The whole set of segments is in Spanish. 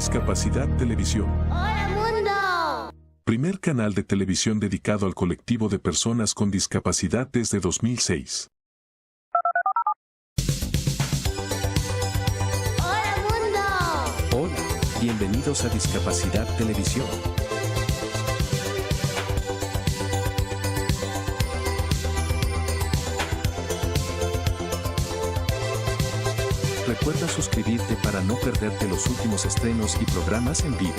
Discapacidad Televisión. ¡Hola, mundo! Primer canal de televisión dedicado al colectivo de personas con discapacidad desde 2006. ¡Hola, mundo! Hola, bienvenidos a Discapacidad Televisión. Recuerda suscribirte para no perderte los últimos estrenos y programas en vivo.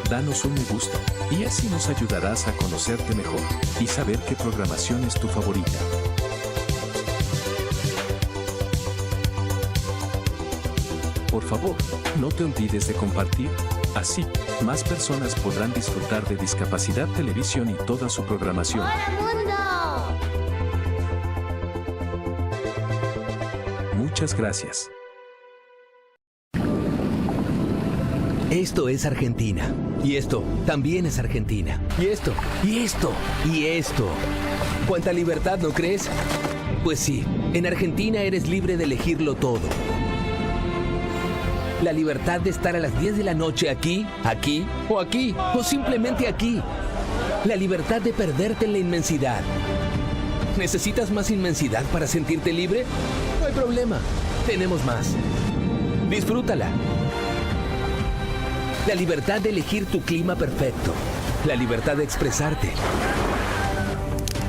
Danos un me gusta, y así nos ayudarás a conocerte mejor y saber qué programación es tu favorita. Por favor, no te olvides de compartir. Así, más personas podrán disfrutar de Discapacidad Televisión y toda su programación. ¡Hola, mundo! Muchas gracias. Esto es Argentina. Y esto también es Argentina. Y esto, y esto, y esto. ¿Cuánta libertad, no crees? Pues sí, en Argentina eres libre de elegirlo todo. La libertad de estar a las 10 de la noche aquí, o simplemente aquí. La libertad de perderte en la inmensidad. ¿Necesitas más inmensidad para sentirte libre? No hay problema, tenemos más. Disfrútala. La libertad de elegir tu clima perfecto. La libertad de expresarte.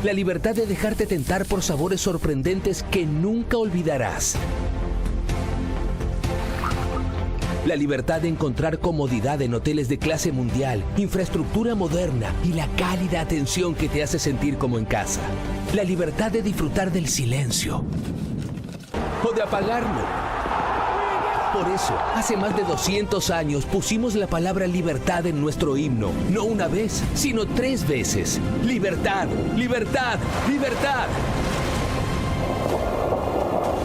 La libertad de dejarte tentar por sabores sorprendentes que nunca olvidarás. La libertad de encontrar comodidad en hoteles de clase mundial, infraestructura moderna y la cálida atención que te hace sentir como en casa. La libertad de disfrutar del silencio o de apagarlo. Por eso, hace más de 200 años pusimos la palabra libertad en nuestro himno. No una vez, sino 3 veces. Libertad, libertad, libertad.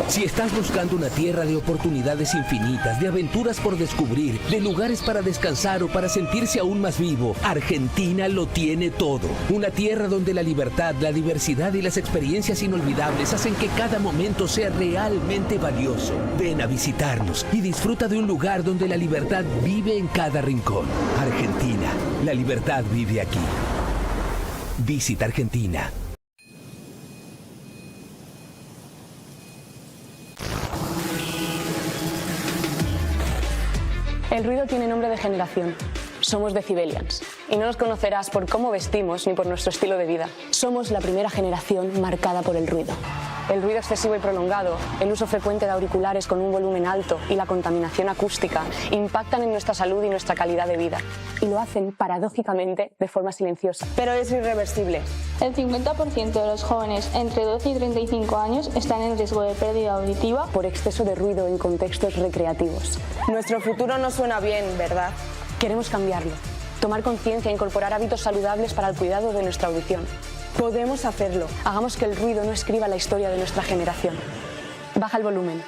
Si estás buscando una tierra de oportunidades infinitas, de aventuras por descubrir, de lugares para descansar o para sentirse aún más vivo, Argentina lo tiene todo. Una tierra donde la libertad, la diversidad y las experiencias inolvidables hacen que cada momento sea realmente valioso. Ven a visitarnos y disfruta de un lugar donde la libertad vive en cada rincón. Argentina, la libertad vive aquí. Visita Argentina. El ruido tiene nombre de generación. Somos Decibelians. Y no nos conocerás por cómo vestimos ni por nuestro estilo de vida. Somos la primera generación marcada por el ruido. El ruido excesivo y prolongado, el uso frecuente de auriculares con un volumen alto y la contaminación acústica impactan en nuestra salud y nuestra calidad de vida. Y lo hacen, paradójicamente, de forma silenciosa. Pero es irreversible. El 50% de los jóvenes entre 12 y 35 años están en riesgo de pérdida auditiva Por exceso de ruido en contextos recreativos. Nuestro futuro no suena bien, ¿verdad? Queremos cambiarlo. Tomar conciencia e incorporar hábitos saludables para el cuidado de nuestra audición. Podemos hacerlo. Hagamos que el ruido no escriba la historia de nuestra generación. Baja el volumen.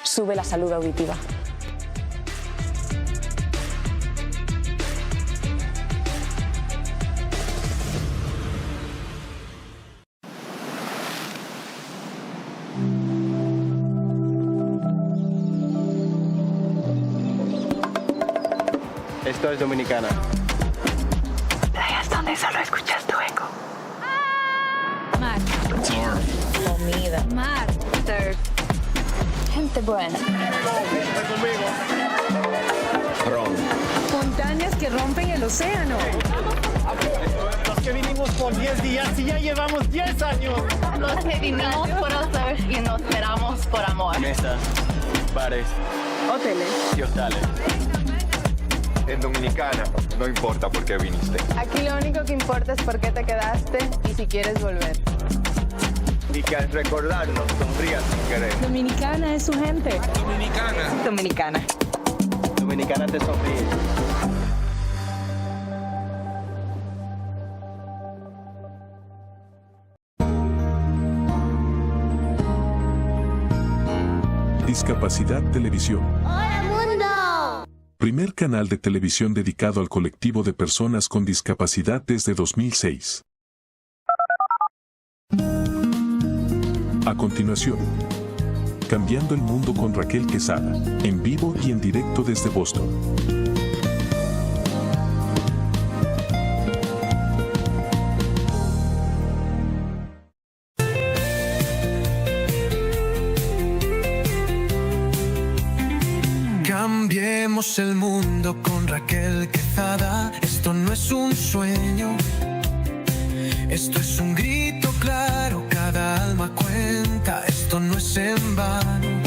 Sube la salud auditiva. Esto es Dominicana. Playas donde solo escuchas tu eco. Mar. Comida. Mar. Surf. Gente buena. Ron. Montañas que rompen el océano. Los que vinimos por 10 días y ya llevamos 10 años. Los que vinimos por hacer y nos esperamos por amor. Mesas, bares Hoteles. y hostales. En Dominicana, no importa por qué viniste. Aquí lo único que importa es por qué te quedaste y si quieres volver. Y que al recordarnos sonrías sin querer. Dominicana es su gente. Dominicana. Dominicana te sonríe. Discapacidad Televisión. ¡Hola, mundo! Primer canal de televisión dedicado al colectivo de personas con discapacidad desde 2006. A continuación, Cambiando el mundo con Raquel Quesada, en vivo y en directo desde Boston. Cambiemos el mundo con Raquel Quesada. Esto no es un sueño, esto es un grito claro, cada alma cuenta, esto no es en vano.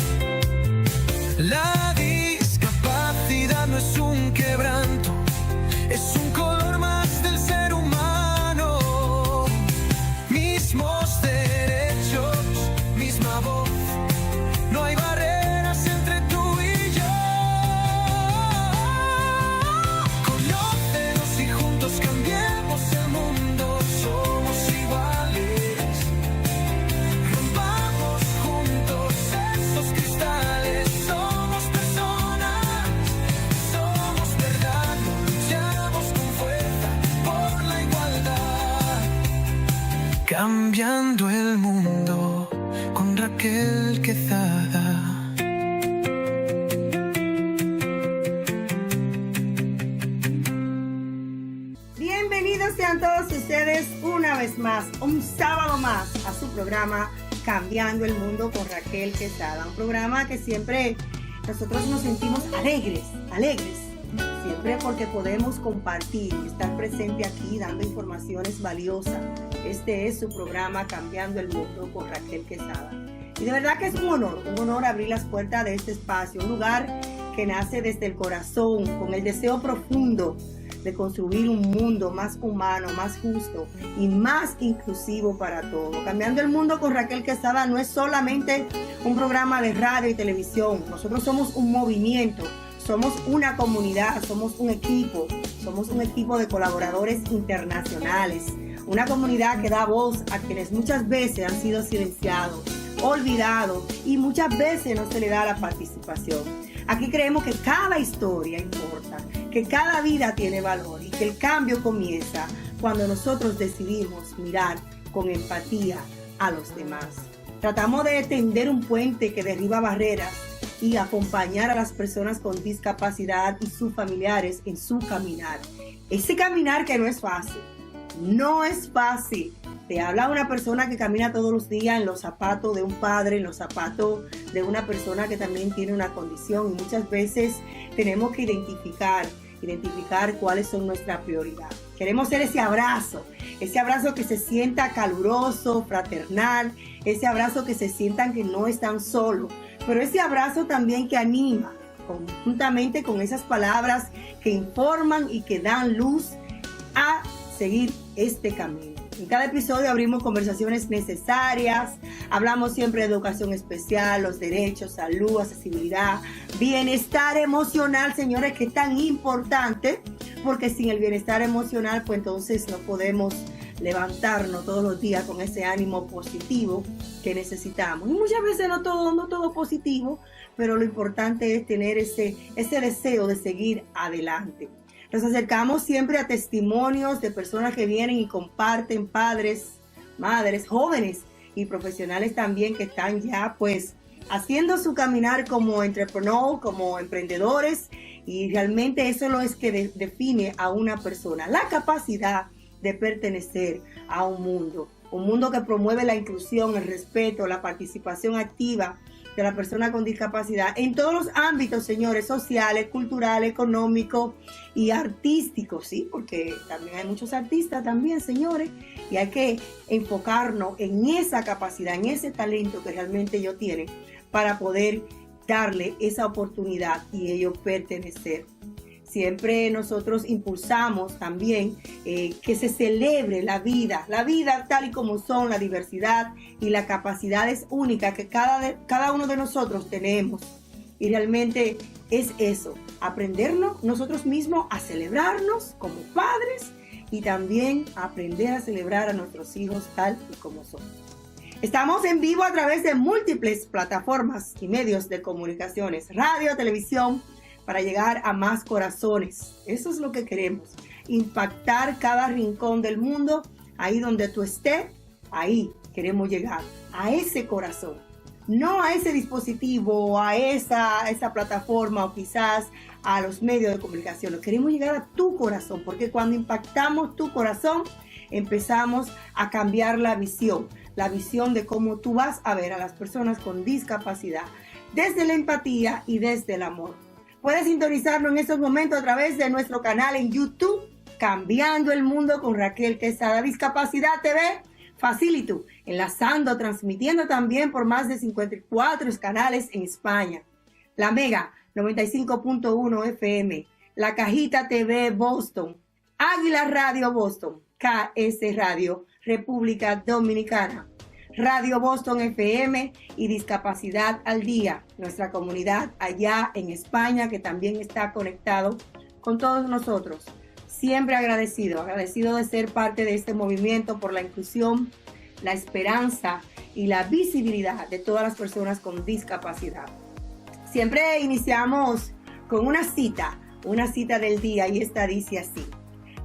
La discapacidad no es un quebranto, es un color más del ser humano. Mismos derechos, misma voz, no hay barreras entre tú y yo. Conócenos y juntos cambiemos el mundo, somos iguales. Rompamos juntos esos cristales, somos personas, somos verdad, luchamos con fuerza por la igualdad. Cambiando el mundo con Raquel Quesada. Bienvenidos sean todos ustedes una vez más, un sábado más, a su programa Cambiando el Mundo con Raquel Quesada. Un programa que siempre nosotros nos sentimos alegres, siempre porque podemos compartir y estar presente aquí dando informaciones valiosas. Este es su programa Cambiando el Mundo con Raquel Quesada. Y de verdad que es un honor abrir las puertas de este espacio, un lugar que nace desde el corazón, con el deseo profundo de construir un mundo más humano, más justo y más inclusivo para todos. Cambiando el Mundo con Raquel Quesada no es solamente un programa de radio y televisión. Nosotros somos un movimiento, somos una comunidad, somos un equipo de colaboradores internacionales, una comunidad que da voz a quienes muchas veces han sido silenciados, olvidados y muchas veces no se le da la participación. Aquí creemos que cada historia importa, que cada vida tiene valor y que el cambio comienza cuando nosotros decidimos mirar con empatía a los demás. Tratamos de tender un puente que derriba barreras y acompañar a las personas con discapacidad y sus familiares en su caminar. Ese caminar que no es fácil. Te habla una persona que camina todos los días en los zapatos de un padre, en los zapatos de una persona que también tiene una condición, y muchas veces tenemos que identificar cuáles son nuestras prioridades. Queremos ser ese abrazo que se sienta caluroso, fraternal, ese abrazo que se sientan que no están solos, pero ese abrazo también que anima, conjuntamente con esas palabras que informan y que dan luz a seguir este camino. En cada episodio abrimos conversaciones necesarias, hablamos siempre de educación especial, los derechos, salud, accesibilidad, bienestar emocional, señores, que es tan importante, porque sin el bienestar emocional, pues entonces no podemos levantarnos todos los días con ese ánimo positivo que necesitamos. Y muchas veces no todo positivo, pero lo importante es tener ese deseo de seguir adelante. Nos acercamos siempre a testimonios de personas que vienen y comparten, padres, madres, jóvenes y profesionales también que están ya pues haciendo su caminar como entrepreneur, como emprendedores, y realmente eso es lo que define a una persona, la capacidad de pertenecer a un mundo que promueve la inclusión, el respeto, la participación activa de la persona con discapacidad en todos los ámbitos, señores, sociales, culturales, económicos y artísticos, ¿sí? Porque también hay muchos artistas también, señores, y hay que enfocarnos en esa capacidad, en ese talento que realmente ellos tienen para poder darle esa oportunidad y ellos pertenecer. Siempre nosotros impulsamos también que se celebre la vida tal y como son, la diversidad y las capacidades únicas que cada uno de nosotros tenemos. Y realmente es eso, aprendernos nosotros mismos a celebrarnos como padres y también aprender a celebrar a nuestros hijos tal y como son. Estamos en vivo a través de múltiples plataformas y medios de comunicaciones, radio, televisión, para llegar a más corazones. Eso es lo que queremos, impactar cada rincón del mundo. Ahí donde tú estés, ahí queremos llegar, a ese corazón, no a ese dispositivo, a esa plataforma o quizás a los medios de comunicación. Queremos llegar a tu corazón, porque cuando impactamos tu corazón, empezamos a cambiar la visión de cómo tú vas a ver a las personas con discapacidad, desde la empatía y desde el amor. Puedes sintonizarnos en estos momentos a través de nuestro canal en YouTube, Cambiando el Mundo con Raquel Quesada. Discapacidad TV, Facilito, enlazando, transmitiendo también por más de 54 canales en España. La Mega 95.1 FM, La Cajita TV Boston, Águila Radio Boston, KS Radio República Dominicana, Radio Boston FM y Discapacidad al Día, nuestra comunidad allá en España que también está conectado con todos nosotros. Siempre agradecido de ser parte de este movimiento por la inclusión, la esperanza y la visibilidad de todas las personas con discapacidad. Siempre iniciamos con una cita del día, y esta dice así: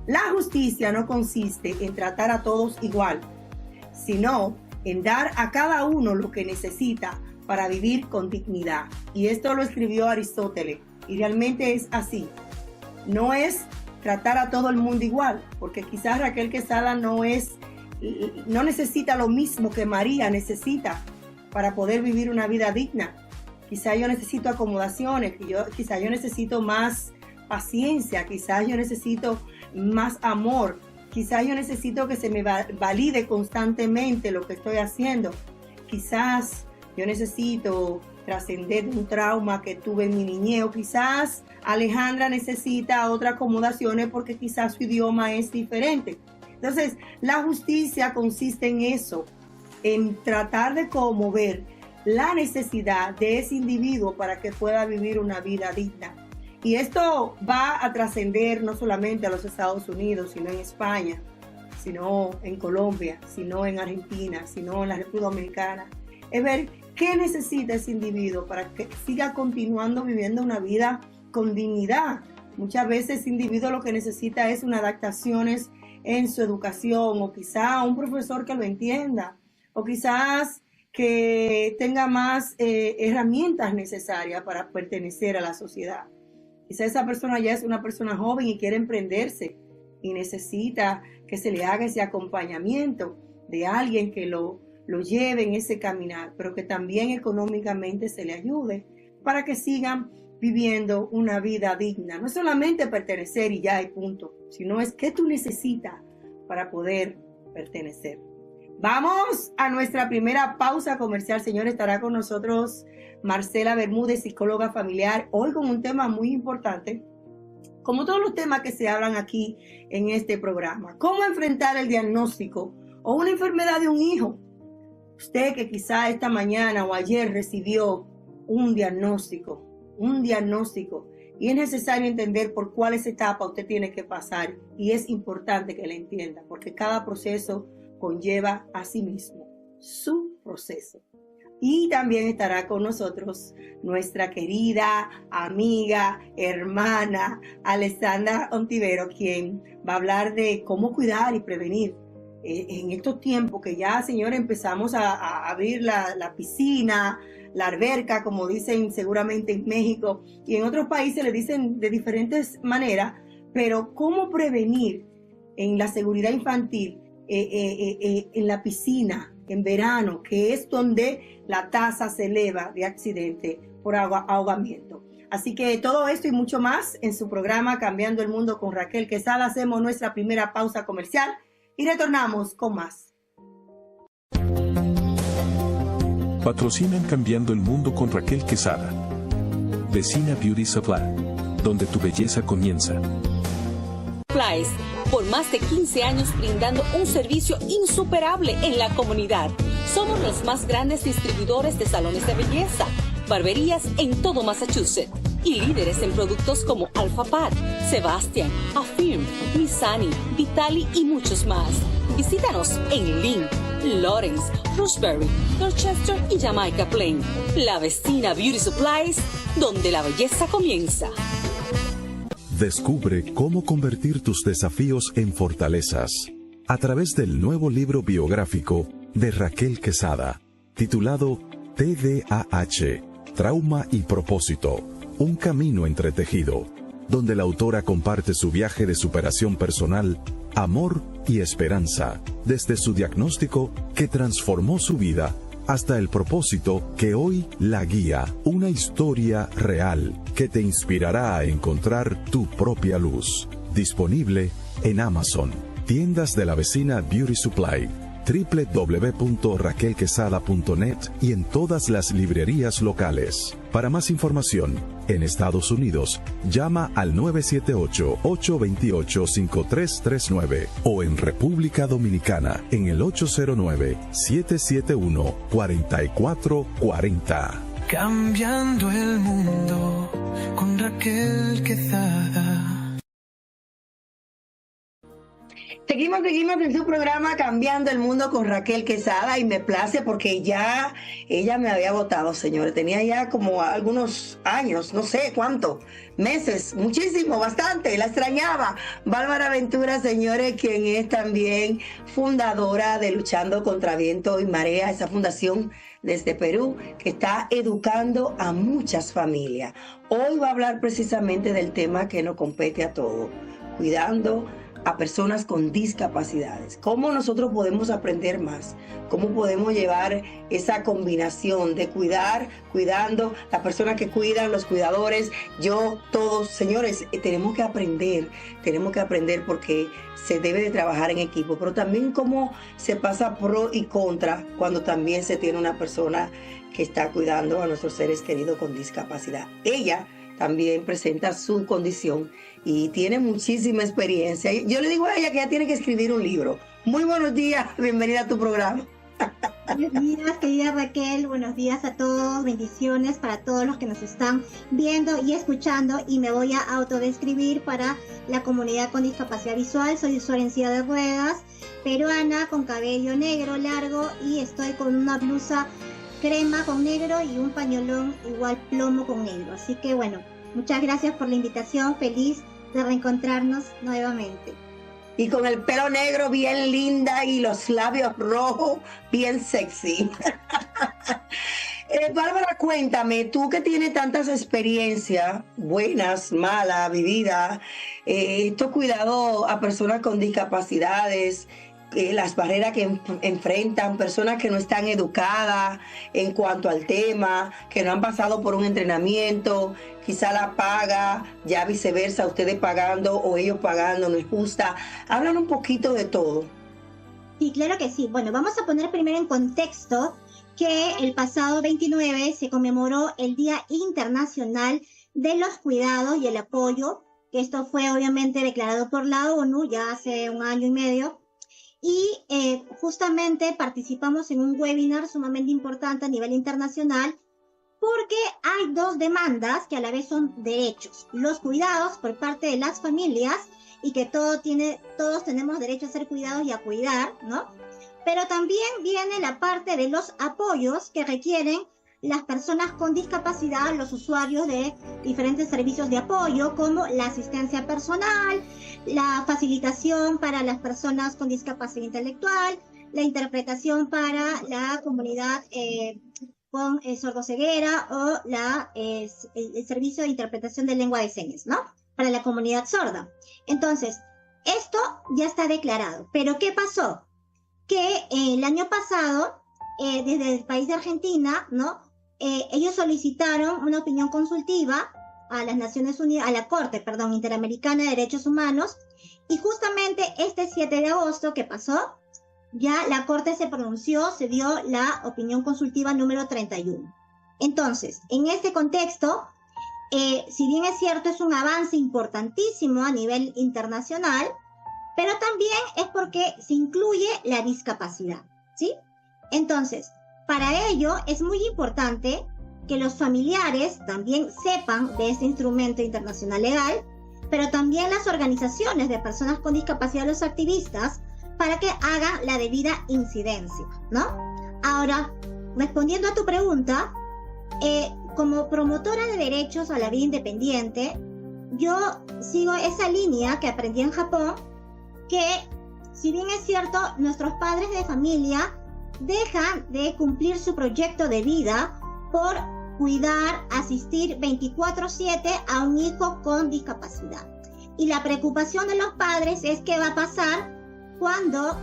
la justicia no consiste en tratar a todos igual, sino en dar a cada uno lo que necesita para vivir con dignidad. Y esto lo escribió Aristóteles, y realmente es así. No es tratar a todo el mundo igual, porque quizás Raquel Quesada no necesita lo mismo que María necesita para poder vivir una vida digna. Quizás yo necesito acomodaciones, quizás yo necesito más paciencia, quizás yo necesito más amor, quizás yo necesito que se me valide constantemente lo que estoy haciendo, quizás yo necesito trascender un trauma que tuve en mi niñez, o quizás Alejandra necesita otras acomodaciones porque quizás su idioma es diferente. Entonces, la justicia consiste en eso, en tratar de conmover la necesidad de ese individuo para que pueda vivir una vida digna. Y esto va a trascender no solamente a los Estados Unidos, sino en España, sino en Colombia, sino en Argentina, sino en la República Dominicana. Es ver qué necesita ese individuo para que siga continuando viviendo una vida con dignidad. Muchas veces ese individuo lo que necesita es unas adaptaciones en su educación, o quizá un profesor que lo entienda, o quizás que tenga más herramientas necesarias para pertenecer a la sociedad. Quizá esa persona ya es una persona joven y quiere emprenderse y necesita que se le haga ese acompañamiento de alguien que lo lleve en ese caminar, pero que también económicamente se le ayude para que sigan viviendo una vida digna. No es solamente pertenecer y ya y punto, sino es qué tú necesitas para poder pertenecer. Vamos a nuestra primera pausa comercial. Señores, estará con nosotros Marcela Bermúdez, psicóloga familiar, hoy con un tema muy importante, como todos los temas que se hablan aquí en este programa. ¿Cómo enfrentar el diagnóstico o una enfermedad de un hijo? Usted que quizá esta mañana o ayer recibió un diagnóstico, y es necesario entender por cuáles etapas usted tiene que pasar, y es importante que la entienda, porque cada proceso conlleva a sí mismo su proceso. Y también estará con nosotros nuestra querida amiga, hermana, Alessandra Ontivero, quien va a hablar de cómo cuidar y prevenir en estos tiempos que ya, señores, empezamos a abrir la piscina, la alberca, como dicen seguramente en México, y en otros países le dicen de diferentes maneras, pero cómo prevenir en la seguridad infantil, en la piscina, en verano, que es donde la tasa se eleva de accidente por ahogamiento. Así que todo esto y mucho más en su programa Cambiando el Mundo con Raquel Quesada. Hacemos nuestra primera pausa comercial y retornamos con más. Patrocinan Cambiando el Mundo con Raquel Quesada. Vecina Beauty Supply, donde tu belleza comienza. Supplies, por más de 15 años brindando un servicio insuperable en la comunidad. Somos los más grandes distribuidores de salones de belleza, barberías en todo Massachusetts y líderes en productos como Alphapad, Sebastian, Affirm, Missani, Vitali y muchos más. Visítanos en Lynn, Lawrence, Roxbury, Dorchester y Jamaica Plain. La Vecina Beauty Supplies, donde la belleza comienza. Descubre cómo convertir tus desafíos en fortalezas a través del nuevo libro biográfico de Raquel Quesada, titulado TDAH, Trauma y Propósito, un camino entretejido, donde la autora comparte su viaje de superación personal, amor y esperanza, desde su diagnóstico que transformó su vida hasta el propósito que hoy la guía, una historia real que te inspirará a encontrar tu propia luz. Disponible en Amazon, tiendas de la vecina Beauty Supply, www.raquelquesada.net y en todas las librerías locales. Para más información, en Estados Unidos, llama al 978-828-5339 o en República Dominicana en el 809-771-4440. Cambiando el mundo con Raquel Quezada. Seguimos en su programa Cambiando el Mundo con Raquel Quezada y me place porque ya ella me había votado, señores. Tenía ya como algunos años, no sé cuánto, meses, muchísimo, bastante. La extrañaba. Bárbara Ventura, señores, quien es también fundadora de Luchando contra Viento y Marea, esa fundación desde Perú que está educando a muchas familias. Hoy va a hablar precisamente del tema que nos compete a todos, cuidando a personas con discapacidades. ¿Cómo nosotros podemos aprender más? ¿Cómo podemos llevar esa combinación de cuidando, las personas que cuidan, los cuidadores, yo, todos? Señores, tenemos que aprender porque se debe de trabajar en equipo, pero también cómo se pasa pro y contra cuando también se tiene una persona que está cuidando a nuestros seres queridos con discapacidad. Ella también presenta su condición y tiene muchísima experiencia. Yo le digo a ella que ella tiene que escribir un libro. Muy buenos días, bienvenida a tu programa. Buenos días, querida Raquel, buenos días a todos, bendiciones para todos los que nos están viendo y escuchando, y me voy a autodescribir para la comunidad con discapacidad visual. Soy usuaria en silla de ruedas, peruana, con cabello negro largo, y estoy con una blusa crema con negro y un pañolón igual plomo con negro. Así que bueno, muchas gracias por la invitación, feliz de reencontrarnos nuevamente. Y con el pelo negro bien linda y los labios rojos bien sexy. Bárbara, cuéntame, tú que tienes tantas experiencias, buenas, malas, vividas, estos cuidados a personas con discapacidades, las barreras que enfrentan, personas que no están educadas en cuanto al tema, que no han pasado por un entrenamiento, quizá la paga, ya viceversa, ustedes pagando o ellos pagando, no es justa. Hablan un poquito de todo. Sí, claro que sí. Bueno, vamos a poner primero en contexto que el pasado 29 se conmemoró el Día Internacional de los Cuidados y el Apoyo, que esto fue obviamente declarado por la ONU ya hace 1 año y medio. Y justamente participamos en un webinar sumamente importante a nivel internacional porque hay 2 demandas que a la vez son derechos. Los cuidados por parte de las familias y que todos tenemos derecho a ser cuidados y a cuidar, ¿no? Pero también viene la parte de los apoyos que requieren las personas con discapacidad, los usuarios de diferentes servicios de apoyo como la asistencia personal, la facilitación para las personas con discapacidad intelectual, la interpretación para la comunidad con sordoceguera o el servicio de interpretación de lengua de señas, ¿no? Para la comunidad sorda. Entonces, esto ya está declarado. Pero ¿qué pasó? Que el año pasado, desde el país de Argentina, ¿no? Ellos solicitaron una opinión consultiva a las Naciones Unidas, a la Corte, Interamericana de Derechos Humanos, y justamente este 7 de agosto que pasó, ya la Corte se pronunció, se dio la opinión consultiva número 31. Entonces, en este contexto, si bien es cierto, es un avance importantísimo a nivel internacional, pero también es porque se incluye la discapacidad, ¿sí? Entonces, para ello es muy importante que los familiares también sepan de este instrumento internacional legal, pero también las organizaciones de personas con discapacidad, los activistas, para que hagan la debida incidencia, ¿no? Ahora, respondiendo a tu pregunta, como promotora de derechos a la vida independiente, yo sigo esa línea que aprendí en Japón, que si bien es cierto, nuestros padres de familia dejan de cumplir su proyecto de vida por cuidar, asistir 24/7 a un hijo con discapacidad. Y la preocupación de los padres es qué va a pasar cuando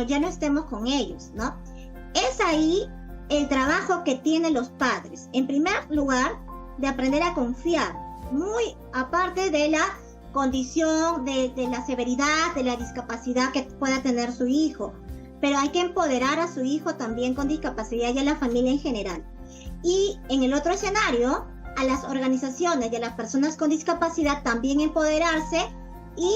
ya no estemos con ellos, ¿no? Es ahí el trabajo que tienen los padres. En primer lugar, de aprender a confiar, muy aparte de la condición, de la severidad, de la discapacidad que pueda tener su hijo. Pero hay que empoderar a su hijo también con discapacidad y a la familia en general. Y en el otro escenario, a las organizaciones y a las personas con discapacidad también empoderarse y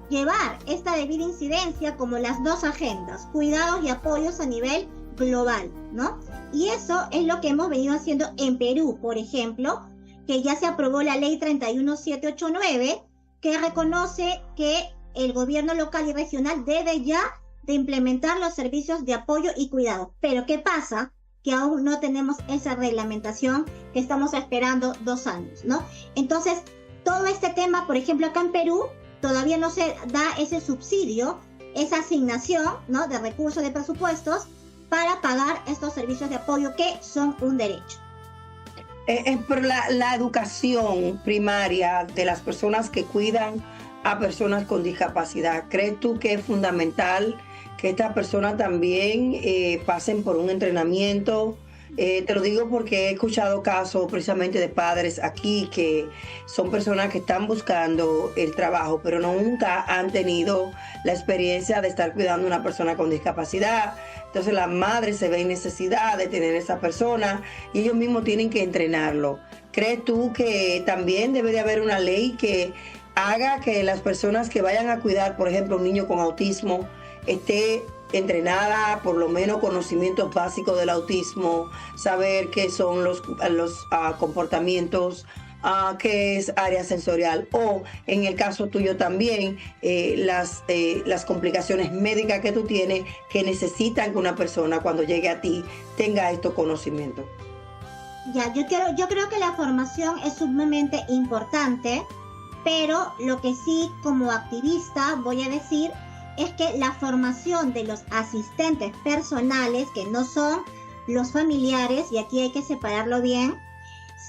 llevar esta debida incidencia como las dos agendas, cuidados y apoyos a nivel global, ¿no? Y eso es lo que hemos venido haciendo en Perú, por ejemplo, que ya se aprobó la ley 31789, que reconoce que el gobierno local y regional debe ya de implementar los servicios de apoyo y cuidado. Pero ¿qué pasa? Que aún no tenemos esa reglamentación, que estamos esperando 2 años, ¿no? Entonces, todo este tema, por ejemplo, acá en Perú, todavía no se da ese subsidio, esa asignación, ¿no?, de recursos de presupuestos para pagar estos servicios de apoyo que son un derecho. Pero la educación primaria de las personas que cuidan a personas con discapacidad, ¿crees tú que es fundamental que estas personas también pasen por un entrenamiento? Te lo digo porque he escuchado casos precisamente de padres aquí que son personas que están buscando el trabajo, pero nunca han tenido la experiencia de estar cuidando a una persona con discapacidad. Entonces la madre se ve en necesidad de tener esa persona y ellos mismos tienen que entrenarlo. ¿Crees tú que también debe de haber una ley que haga que las personas que vayan a cuidar, por ejemplo, un niño con autismo, esté entrenada, por lo menos conocimientos básicos del autismo, saber qué son los comportamientos, qué es área sensorial, o en el caso tuyo también, las complicaciones médicas que tú tienes que necesitan que una persona cuando llegue a ti tenga estos conocimientos? Ya, yo creo que la formación es sumamente importante, pero lo que sí como activista voy a decir es que la formación de los asistentes personales, que no son los familiares, y aquí hay que separarlo bien,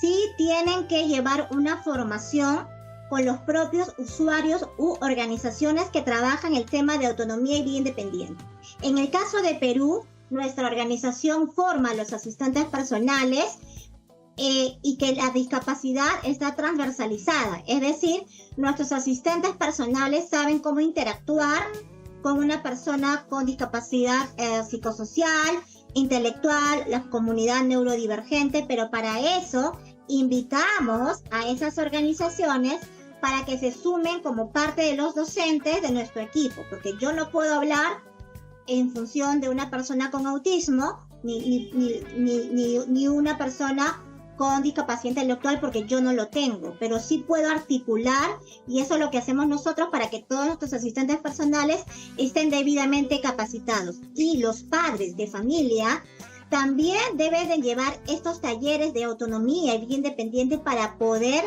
sí tienen que llevar una formación con los propios usuarios u organizaciones que trabajan el tema de autonomía y vida independiente. En el caso de Perú, nuestra organización forma a los asistentes personales y que la discapacidad está transversalizada, es decir, nuestros asistentes personales saben cómo interactuar con una persona con discapacidad psicosocial, intelectual, la comunidad neurodivergente, pero para eso invitamos a esas organizaciones para que se sumen como parte de los docentes de nuestro equipo, porque yo no puedo hablar en función de una persona con autismo ni una persona con discapacidad intelectual porque yo no lo tengo, pero sí puedo articular, y eso es lo que hacemos nosotros para que todos nuestros asistentes personales estén debidamente capacitados. Y los padres de familia también deben de llevar estos talleres de autonomía y vida independiente para poder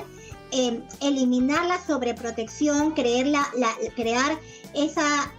eliminar la sobreprotección, crear esa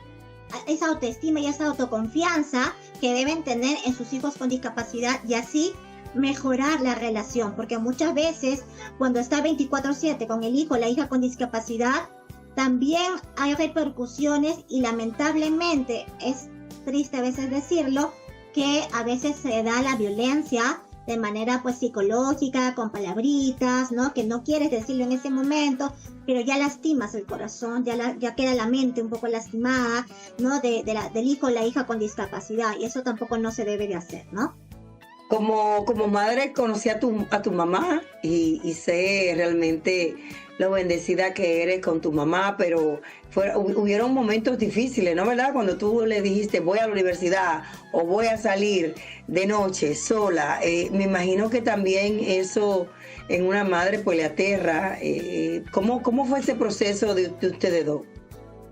autoestima y esa autoconfianza que deben tener en sus hijos con discapacidad, y así mejorar la relación, porque muchas veces cuando está 24/7 con el hijo o la hija con discapacidad, también hay repercusiones, y lamentablemente es triste a veces decirlo, que a veces se da la violencia de manera pues psicológica, con palabritas, ¿no? Que no quieres decirlo en ese momento, pero ya lastimas el corazón, ya queda la mente un poco lastimada, ¿no? Del hijo o la hija con discapacidad, y eso tampoco no se debe de hacer, ¿no? Como madre conocí a tu mamá y sé realmente lo bendecida que eres con tu mamá, pero hubieron momentos difíciles, ¿no, verdad? Cuando tú le dijiste voy a la universidad o voy a salir de noche sola, me imagino que también eso en una madre pues le aterra. ¿Cómo fue ese proceso de ustedes dos?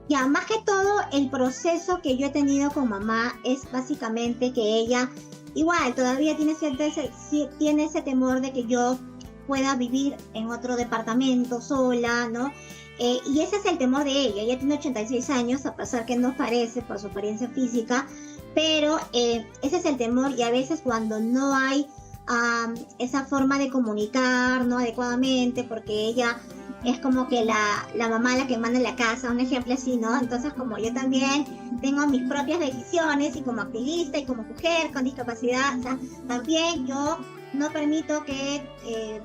Ya, más que todo el proceso que yo he tenido con mamá es básicamente que ella igual todavía tiene ese temor de que yo pueda vivir en otro departamento sola, ¿no? Y ese es el temor de ella. Ella tiene 86 años, a pesar que no parece por su apariencia física, pero ese es el temor, y a veces cuando no hay esa forma de comunicar, ¿no?, adecuadamente, porque ella es como que la mamá la que manda en la casa, un ejemplo así, ¿no? Entonces, como yo también tengo mis propias decisiones, y como activista y como mujer con discapacidad, o sea, también yo no permito que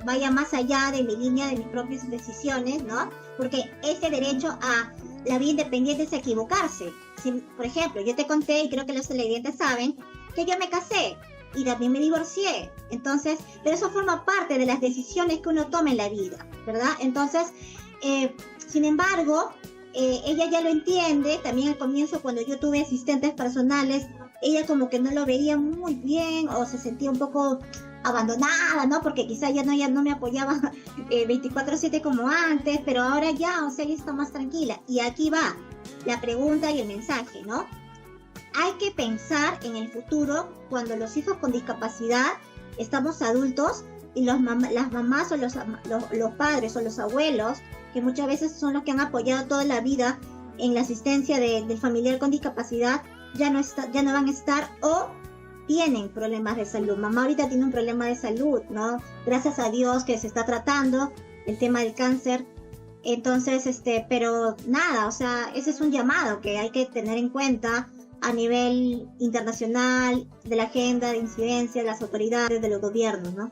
vaya más allá de mi línea, de mis propias decisiones, ¿no? Porque ese derecho a la vida independiente es equivocarse. Si, por ejemplo, yo te conté, y creo que los televidentes saben, que yo me casé y también me divorcié. Entonces, pero eso forma parte de las decisiones que uno toma en la vida, ¿verdad? Entonces, sin embargo, ella ya lo entiende. También al comienzo, cuando yo tuve asistentes personales, ella como que no lo veía muy bien, o se sentía un poco abandonada, ¿no? Porque quizá ya no me apoyaba 24/7 como antes, pero ahora ya, o sea, ella está más tranquila. Y aquí va la pregunta y el mensaje, ¿no? Hay que pensar en el futuro, cuando los hijos con discapacidad estamos adultos, y las mamás o los padres o los abuelos, que muchas veces son los que han apoyado toda la vida en la asistencia del familiar con discapacidad, ya no van a estar, o tienen problemas de salud. Mamá ahorita tiene un problema de salud, ¿no? Gracias a Dios que se está tratando el tema del cáncer. Entonces, pero nada, o sea, ese es un llamado que hay que tener en cuenta a nivel internacional, de la agenda de incidencia de las autoridades, de los gobiernos, ¿no?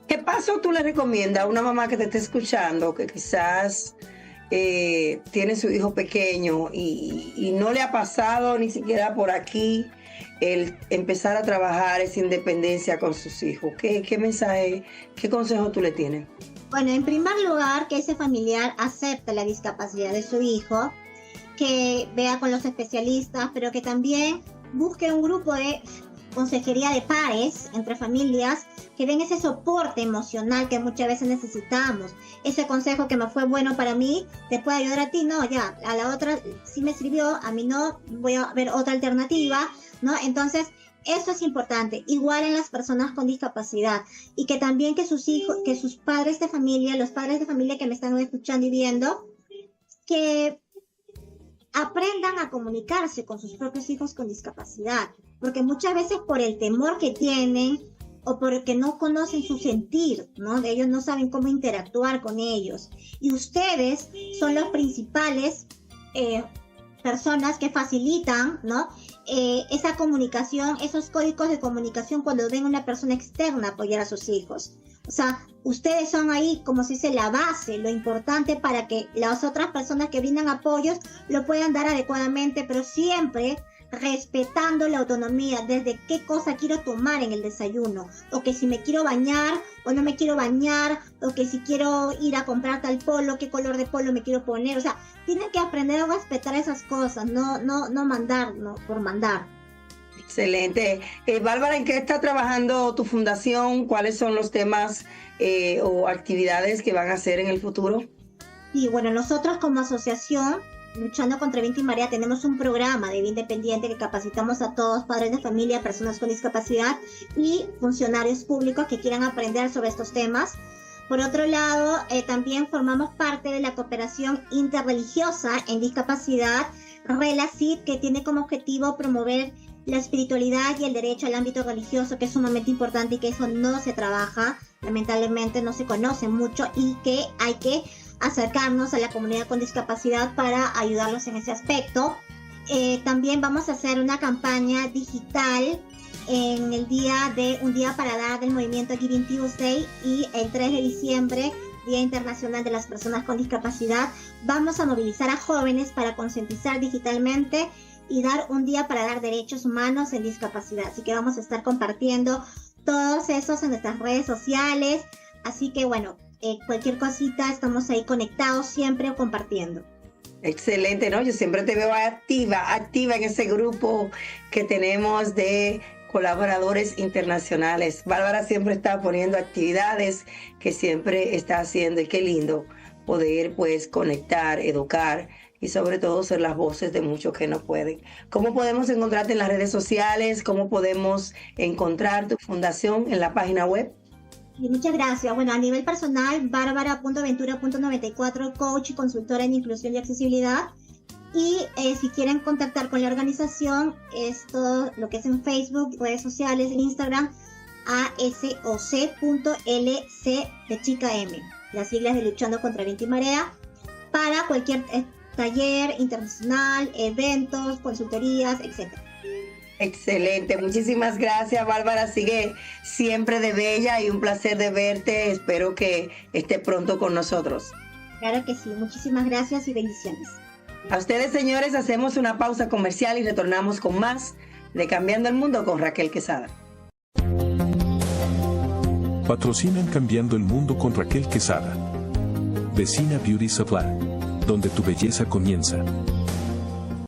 ¿Qué paso tú le recomiendas a una mamá que te esté escuchando, que quizás tiene su hijo pequeño y no le ha pasado ni siquiera por aquí el empezar a trabajar esa independencia con sus hijos? ¿Qué mensaje, qué consejo tú le tienes? Bueno, en primer lugar, que ese familiar acepte la discapacidad de su hijo, que vea con los especialistas, pero que también busque un grupo de consejería de pares entre familias, que den ese soporte emocional que muchas veces necesitamos. Ese consejo que me fue bueno para mí, te puede ayudar a ti, no, ya, a la otra sí me sirvió, a mí no, voy a ver otra alternativa, ¿no? Entonces, eso es importante, igual en las personas con discapacidad, y que también que sus hijos, que sus padres de familia, los padres de familia que me están escuchando y viendo, que aprendan a comunicarse con sus propios hijos con discapacidad, porque muchas veces por el temor que tienen, o porque no conocen su sentir, ¿no? Ellos no saben cómo interactuar con ellos, y ustedes son los principales personas que facilitan, ¿no? Esa comunicación, esos códigos de comunicación, cuando ven una persona externa apoyar a sus hijos. O sea, ustedes son ahí, como se dice, la base, lo importante para que las otras personas que brindan apoyos lo puedan dar adecuadamente, pero siempre respetando la autonomía, desde qué cosa quiero tomar en el desayuno, o que si me quiero bañar o no me quiero bañar, o que si quiero ir a comprar tal polo, qué color de polo me quiero poner. O sea, tienen que aprender a respetar esas cosas, no mandar, no por mandar. Excelente. Bárbara, ¿en qué está trabajando tu fundación? ¿Cuáles son los temas o actividades que van a hacer en el futuro? Y bueno, nosotros como asociación Luchando contra Viento y Marea tenemos un programa de vida independiente que capacitamos a todos, padres de familia, personas con discapacidad y funcionarios públicos que quieran aprender sobre estos temas. Por otro lado, también formamos parte de la cooperación interreligiosa en discapacidad, RELACID, que tiene como objetivo promover la espiritualidad y el derecho al ámbito religioso, que es sumamente importante y que eso no se trabaja, lamentablemente no se conoce mucho, y que hay que acercarnos a la comunidad con discapacidad para ayudarlos en ese aspecto. También vamos a hacer una campaña digital en el día de Un Día para Dar del movimiento Giving Tuesday, y el 3 de diciembre, Día Internacional de las Personas con Discapacidad, vamos a movilizar a jóvenes para concientizar digitalmente y dar un día para dar derechos humanos en discapacidad. Así que vamos a estar compartiendo todos esos en nuestras redes sociales. Así que bueno, cualquier cosita, estamos ahí conectados siempre o compartiendo. Excelente, ¿no? Yo siempre te veo activa en ese grupo que tenemos de colaboradores internacionales. Bárbara siempre está poniendo actividades que siempre está haciendo, y qué lindo poder pues conectar, educar y sobre todo ser las voces de muchos que no pueden. ¿Cómo podemos encontrarte en las redes sociales? ¿Cómo podemos encontrar tu fundación en la página web? Y muchas gracias. Bueno, a nivel personal, bárbara.ventura.94, coach y consultora en inclusión y accesibilidad. Y si quieren contactar con la organización, es todo lo que es en Facebook, redes sociales, en Instagram, asoc.lc de chica M, las siglas de Luchando contra Viento y Marea, para cualquier taller internacional, eventos, consultorías, etc. Excelente, muchísimas gracias, Bárbara. Sigue siempre de bella y un placer de verte. Espero que esté pronto con nosotros. Claro que sí, muchísimas gracias y bendiciones. A ustedes, señores, hacemos una pausa comercial y retornamos con más de Cambiando el Mundo con Raquel Quesada. Patrocinan Cambiando el Mundo con Raquel Quesada. Vecina Beauty Supply, donde tu belleza comienza.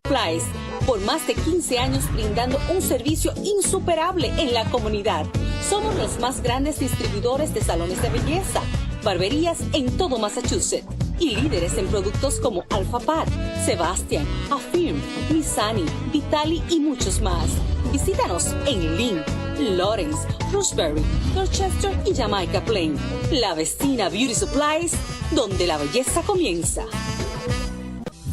Supplies, por más de 15 años brindando un servicio insuperable en la comunidad. Somos los más grandes distribuidores de salones de belleza, barberías en todo Massachusetts y líderes en productos como Alpha Pat, Sebastian, Affirm, Missani, Vitali y muchos más. Visítanos en Lynn, Lawrence, Roxbury, Dorchester y Jamaica Plain. La Vecina Beauty Supplies, donde la belleza comienza.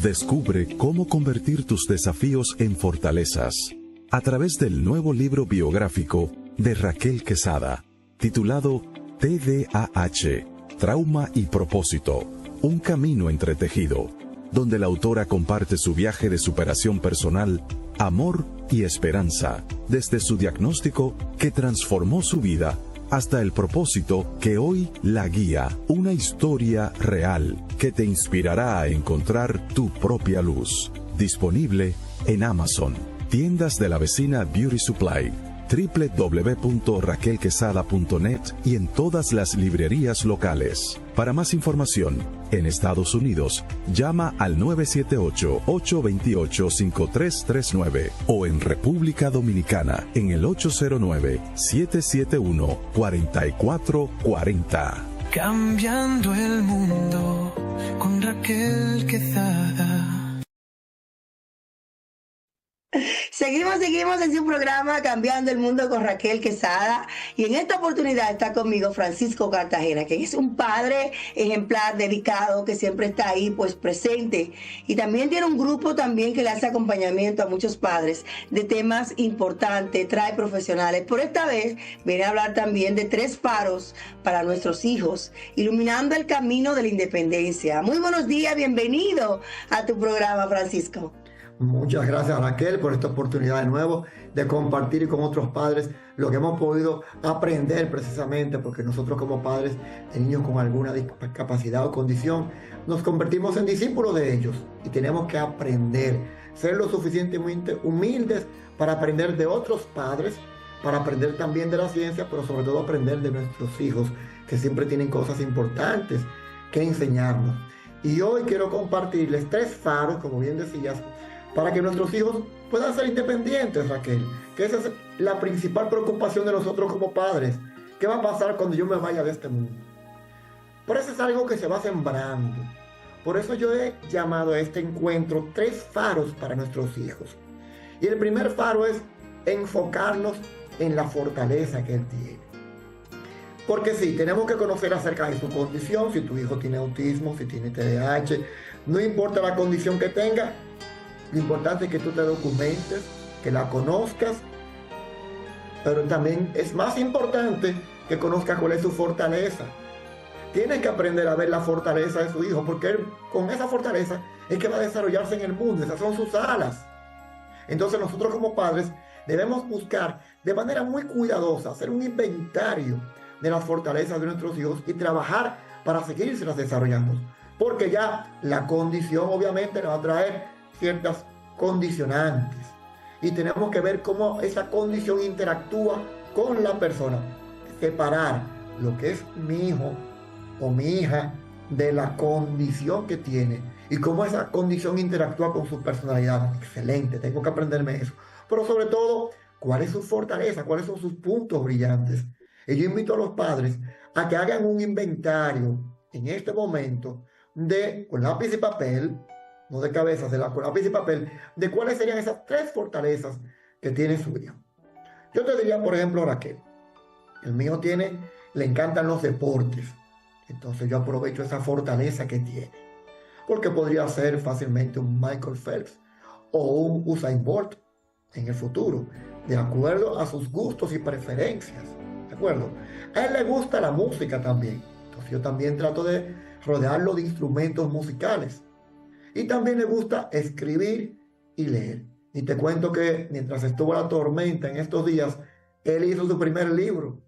Descubre cómo convertir tus desafíos en fortalezas a través del nuevo libro biográfico de Raquel Quesada, titulado TDAH, Trauma y Propósito, un camino entretejido, donde la autora comparte su viaje de superación personal, amor y esperanza, desde su diagnóstico que transformó su vida hasta el propósito que hoy la guía, una historia real que te inspirará a encontrar tu propia luz. Disponible en Amazon, tiendas de la Vecina Beauty Supply, www.raquelquesada.net y en todas las librerías locales. Para más información, en Estados Unidos, llama al 978-828-5339 o en República Dominicana en el 809-771-4440. Cambiando el mundo con Raquel Quesada. Seguimos en su programa Cambiando el Mundo con Raquel Quesada, y en esta oportunidad está conmigo Francisco Cartagena, que es un padre ejemplar, dedicado, que siempre está ahí pues presente, y también tiene un grupo también que le hace acompañamiento a muchos padres de temas importantes, trae profesionales. Por esta vez viene a hablar también de 3 faros para nuestros hijos, iluminando el camino de la independencia. Muy buenos días, bienvenido a tu programa, Francisco. Muchas gracias, Raquel, por esta oportunidad de nuevo de compartir con otros padres lo que hemos podido aprender, precisamente porque nosotros como padres de niños con alguna discapacidad o condición nos convertimos en discípulos de ellos y tenemos que aprender, ser lo suficientemente humildes para aprender de otros padres, para aprender también de la ciencia, pero sobre todo aprender de nuestros hijos, que siempre tienen cosas importantes que enseñarnos. Y hoy quiero compartirles 3 faros, como bien decías, para que nuestros hijos puedan ser independientes, Raquel, que esa es la principal preocupación de nosotros como padres. ¿Qué va a pasar cuando yo me vaya de este mundo? Por eso es algo que se va sembrando. Por eso yo he llamado a este encuentro 3 faros para nuestros hijos. Y el primer faro es enfocarnos en la fortaleza que él tiene. Porque sí, tenemos que conocer acerca de su condición, si tu hijo tiene autismo, si tiene TDAH, no importa la condición que tenga. Lo importante es que tú te documentes, que la conozcas, pero también es más importante que conozcas cuál es su fortaleza. Tienes que aprender a ver la fortaleza de su hijo, porque él, con esa fortaleza es que va a desarrollarse en el mundo. Esas son sus alas. Entonces nosotros como padres debemos buscar de manera muy cuidadosa, hacer un inventario de las fortalezas de nuestros hijos y trabajar para seguirse desarrollando. Porque ya la condición obviamente nos va a traer ciertas condicionantes y tenemos que ver cómo esa condición interactúa con la persona, separar lo que es mi hijo o mi hija de la condición que tiene y cómo esa condición interactúa con su personalidad. Excelente, tengo que aprenderme eso, pero sobre todo cuál es su fortaleza, cuáles son sus puntos brillantes. Y yo invito a los padres a que hagan un inventario en este momento con lápiz y papel, no de cabeza, con lápiz y papel, de cuáles serían esas 3 fortalezas que tiene su hijo. Yo te diría, por ejemplo, Raquel, el mío tiene le encantan los deportes. Entonces yo aprovecho esa fortaleza que tiene, porque podría ser fácilmente un Michael Phelps o un Usain Bolt en el futuro, de acuerdo a sus gustos y preferencias, ¿de acuerdo? A él le gusta la música también, entonces yo también trato de rodearlo de instrumentos musicales, y también le gusta escribir y leer. Y te cuento que mientras estuvo la tormenta en estos días, él hizo su primer libro.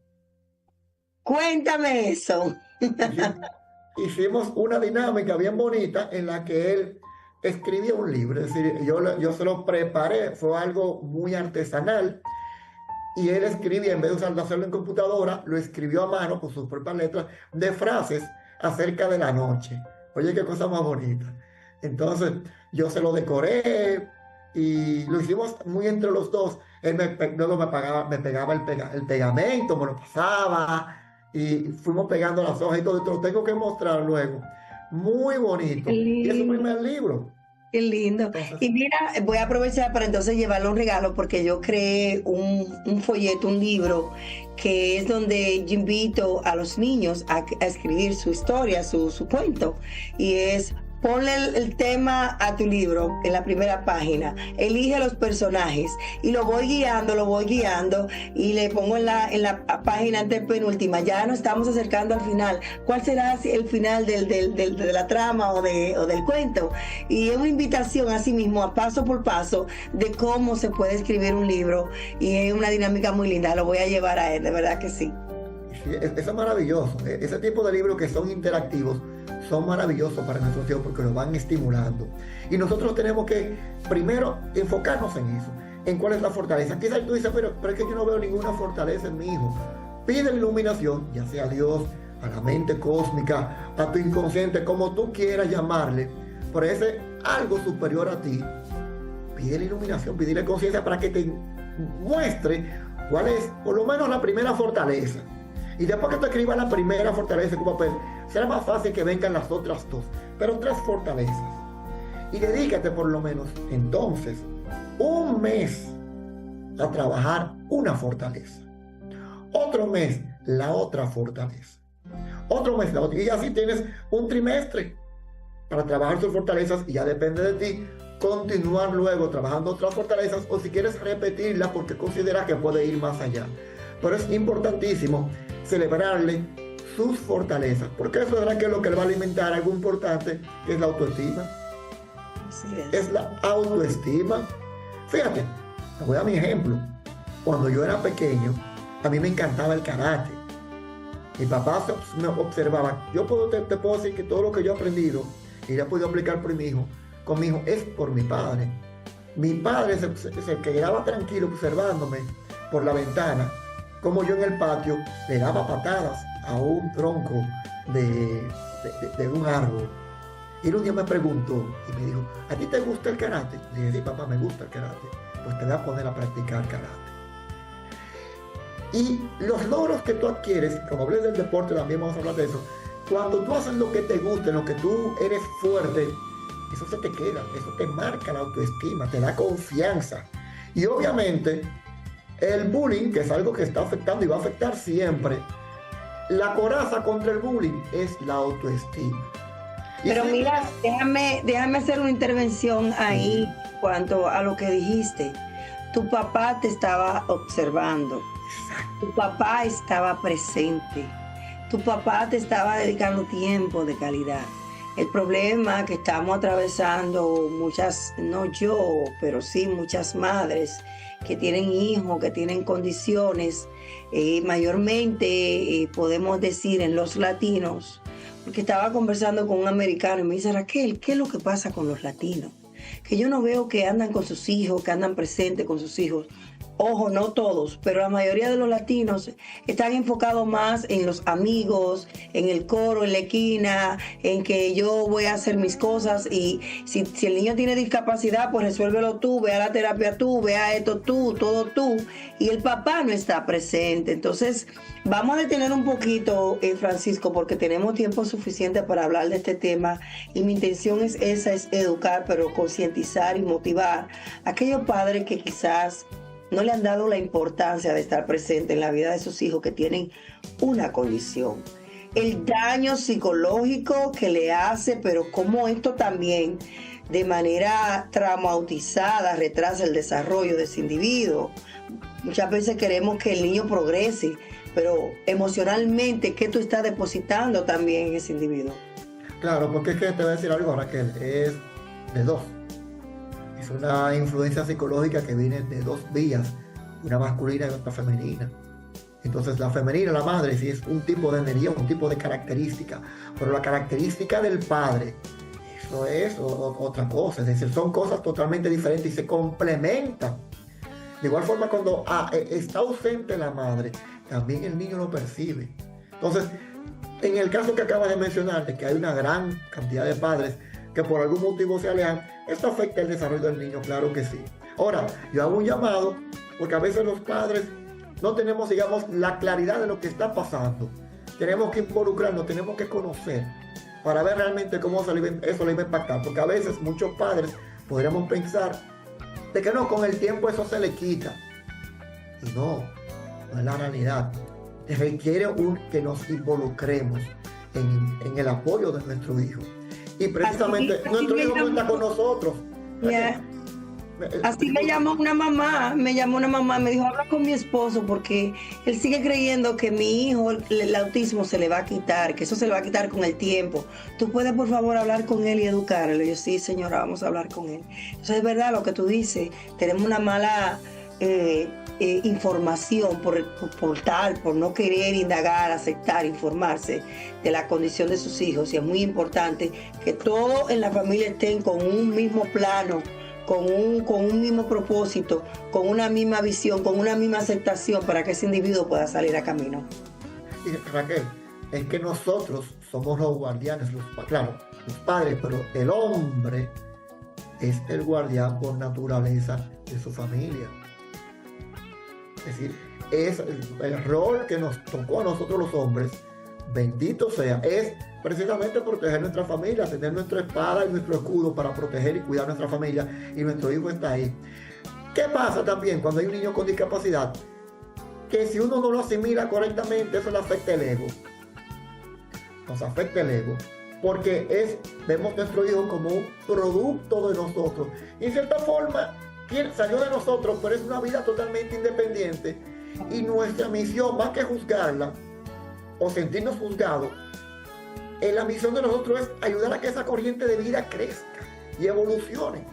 Cuéntame eso. Hicimos una dinámica bien bonita en la que él escribía un libro, es decir, yo se lo preparé, fue algo muy artesanal, y él escribía, en vez de hacerlo en computadora, lo escribió a mano con sus propias letras de frases acerca de la noche. Oye, qué cosa más bonita. Entonces yo se lo decoré y lo hicimos muy entre los dos. Él me pegaba el pegamento, me lo pasaba, y fuimos pegando las hojas y todo. Te lo tengo que mostrar luego. Muy bonito. Y es su primer libro. Qué lindo. Entonces, y mira, voy a aprovechar para entonces llevarle un regalo, porque yo creé un folleto, un libro, que es donde yo invito a los niños a escribir su historia, su cuento. Y es: ponle el tema a tu libro en la primera página, elige los personajes, y lo voy guiando y le pongo en la página antepenúltima. Ya nos estamos acercando al final. ¿Cuál será el final de la trama o del cuento? Y es una invitación así mismo, a paso por paso, de cómo se puede escribir un libro, y es una dinámica muy linda. Lo voy a llevar a él, de verdad que sí. Sí, eso es maravilloso. Ese tipo de libros que son interactivos son maravillosos para nuestros hijos, porque los van estimulando. Y nosotros tenemos que primero enfocarnos en eso, en cuál es la fortaleza. Quizás tú dices, pero es que yo no veo ninguna fortaleza en mi hijo. Pide la iluminación, ya sea a Dios, a la mente cósmica, a tu inconsciente, como tú quieras llamarle, por ese algo superior a ti. Pide la iluminación, pide conciencia para que te muestre cuál es, por lo menos, la primera fortaleza. Y después que tú escribas la primera fortaleza en un papel, será más fácil que vengan las otras dos, pero 3 fortalezas. Y dedícate por lo menos, entonces, un mes a trabajar una fortaleza. Otro mes, la otra fortaleza. Otro mes, la otra. Y así tienes un trimestre para trabajar tus fortalezas, y ya depende de ti continuar luego trabajando otras fortalezas, o si quieres repetirla porque consideras que puede ir más allá. Pero es importantísimo celebrarle sus fortalezas, porque eso es lo que le va a alimentar algo importante, que es la autoestima. Sí, es la autoestima. Fíjate, te voy a dar mi ejemplo. Cuando yo era pequeño, a mí me encantaba el karate. Mi papá me observaba. Te puedo decir que todo lo que yo he aprendido y ya he podido aplicar con mi hijo es por mi padre. Mi padre se quedaba tranquilo observándome por la ventana, como yo en el patio le daba patadas a un tronco de un árbol. Y un día me preguntó y me dijo, ¿a ti te gusta el karate? Le dije, sí, papá, me gusta el karate. Pues te voy a poner a practicar karate. Y los logros que tú adquieres, como hablé del deporte, también vamos a hablar de eso, cuando tú haces lo que te gusta, en lo que tú eres fuerte, eso se te queda, eso te marca la autoestima, te da confianza. Y obviamente, el bullying, que es algo que está afectando y va a afectar siempre, la coraza contra el bullying es la autoestima. Pero mira, déjame hacer una intervención ahí en cuanto a lo que dijiste. Tu papá te estaba observando. Tu papá estaba presente. Tu papá te estaba dedicando tiempo de calidad. El problema que estamos atravesando muchas, no yo, pero sí muchas madres que tienen hijos, que tienen condiciones, mayormente podemos decir en los latinos, porque estaba conversando con un americano y me dice, Raquel, ¿qué es lo que pasa con los latinos? Que yo no veo que andan con sus hijos, que andan presentes con sus hijos. Ojo, no todos, pero la mayoría de los latinos están enfocados más en los amigos, en el coro, en la esquina, en que yo voy a hacer mis cosas, y si el niño tiene discapacidad, pues resuélvelo tú, ve a la terapia tú, ve a esto tú, todo tú, y el papá no está presente. Entonces, vamos a detener un poquito, Francisco, porque tenemos tiempo suficiente para hablar de este tema, y mi intención es esa, es educar, pero concientizar y motivar a aquellos padres que quizás no le han dado la importancia de estar presente en la vida de sus hijos que tienen una condición. El daño psicológico que le hace, pero como esto también de manera traumatizada retrasa el desarrollo de ese individuo. Muchas veces queremos que el niño progrese, pero emocionalmente, ¿qué tú estás depositando también en ese individuo? Claro, porque es que te voy a decir algo, Raquel, es de dos. Es una influencia psicológica que viene de dos vías, una masculina y otra femenina. Entonces la femenina, la madre, sí es un tipo de energía, un tipo de característica, pero la característica del padre, eso es otra cosa, es decir, son cosas totalmente diferentes y se complementan. De igual forma, cuando está ausente la madre, también el niño lo percibe. Entonces, en el caso que acabas de mencionar, de que hay una gran cantidad de padres que por algún motivo se alejan, esto afecta el desarrollo del niño, claro que sí. Ahora, yo hago un llamado, porque a veces los padres no tenemos, digamos, la claridad de lo que está pasando. Tenemos que involucrarnos, tenemos que conocer para ver realmente cómo eso le va a impactar. Porque a veces muchos padres podríamos pensar de que no, con el tiempo eso se le quita. Y no es la realidad. Requiere que nos involucremos en el apoyo de nuestro hijo. Y precisamente nuestro hijo cuenta con nosotros. Yeah. Así me llamó una mamá, me dijo, habla con mi esposo porque él sigue creyendo que mi hijo, el autismo se le va a quitar, que eso se le va a quitar con el tiempo. ¿Tú puedes por favor hablar con él y educarlo? Yo, sí señora, vamos a hablar con él. Entonces es verdad lo que tú dices, tenemos una mala información por no querer indagar, aceptar, informarse de la condición de sus hijos, y es muy importante que todos en la familia estén con un mismo plano, con un mismo propósito, con una misma visión, con una misma aceptación para que ese individuo pueda salir a camino. Y Raquel, es que nosotros somos los guardianes, los padres, pero el hombre es el guardián por naturaleza de su familia. Es decir, es el rol que nos tocó a nosotros los hombres, bendito sea, es precisamente proteger nuestra familia, tener nuestra espada y nuestro escudo para proteger y cuidar nuestra familia, y nuestro hijo está ahí. ¿Qué pasa también cuando hay un niño con discapacidad? Que si uno no lo asimila correctamente, eso le afecta el ego. Nos afecta el ego, porque vemos nuestro hijo como un producto de nosotros. Y en cierta forma, salió de nosotros, pero es una vida totalmente independiente. Y nuestra misión, más que juzgarla o sentirnos juzgados, la misión de nosotros es ayudar a que esa corriente de vida crezca y evolucione.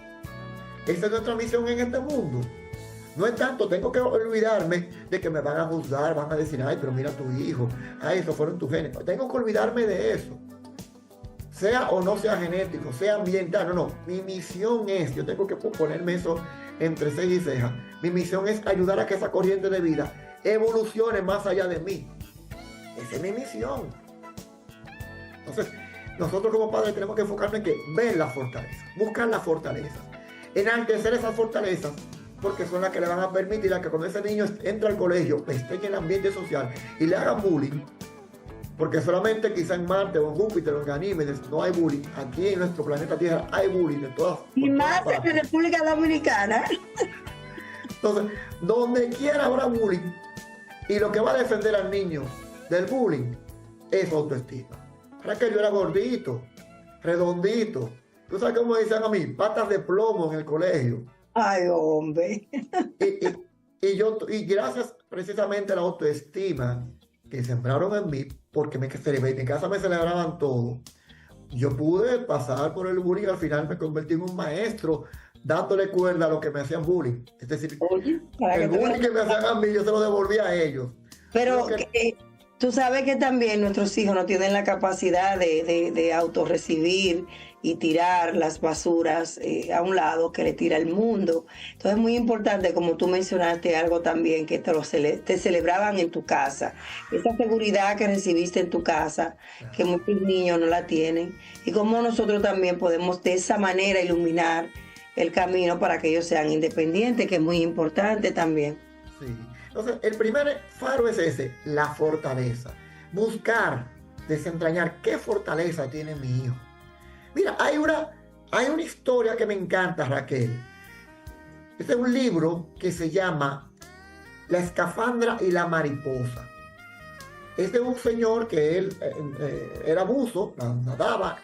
Esa es nuestra misión en este mundo. No es tanto, tengo que olvidarme de que me van a juzgar, van a decir, ay, pero mira tu hijo, ay, esos fueron tus genes. Tengo que olvidarme de eso. Sea o no sea genético, sea ambiental, no. Mi misión es, yo tengo que ponerme eso entre ceja y ceja. Mi misión es ayudar a que esa corriente de vida evolucione más allá de mí. Esa es mi misión. Entonces, nosotros como padres tenemos que enfocarnos en que ver las fortalezas, buscar las fortalezas, enaltecer esas fortalezas, porque son las que le van a permitir a que cuando ese niño entre al colegio, esté en el ambiente social y le hagan bullying, porque solamente quizá en Marte o en Júpiter o en Ganímedes no hay bullying. Aquí en nuestro planeta Tierra hay bullying de todas formas. Y más en República Dominicana. Entonces, donde quiera habrá bullying, y lo que va a defender al niño del bullying es autoestima. Para que yo era gordito, redondito. ¿Tú sabes cómo decían a mí? Patas de plomo en el colegio. Ay, hombre. Y gracias precisamente a la autoestima que sembraron en mí, porque en mi casa me celebraban todo, yo pude pasar por el bullying. Al final me convertí en un maestro dándole cuerda a los que me hacían bullying. Es decir, el bullying que me hacían a mí, yo se lo devolví a ellos. Pero tú sabes que también nuestros hijos no tienen la capacidad de autorrecibir y tirar las basuras a un lado que le tira el mundo. Entonces es muy importante, como tú mencionaste algo también, que te celebraban en tu casa. Esa seguridad que recibiste en tu casa, que muchos niños no la tienen. Y cómo nosotros también podemos de esa manera iluminar el camino para que ellos sean independientes, que es muy importante también. Sí. Entonces, el primer faro es ese, la fortaleza. Buscar, desentrañar qué fortaleza tiene mi hijo. Mira, hay una historia que me encanta, Raquel. Este es un libro que se llama La escafandra y la mariposa. Es de un señor que él era buzo, nadaba,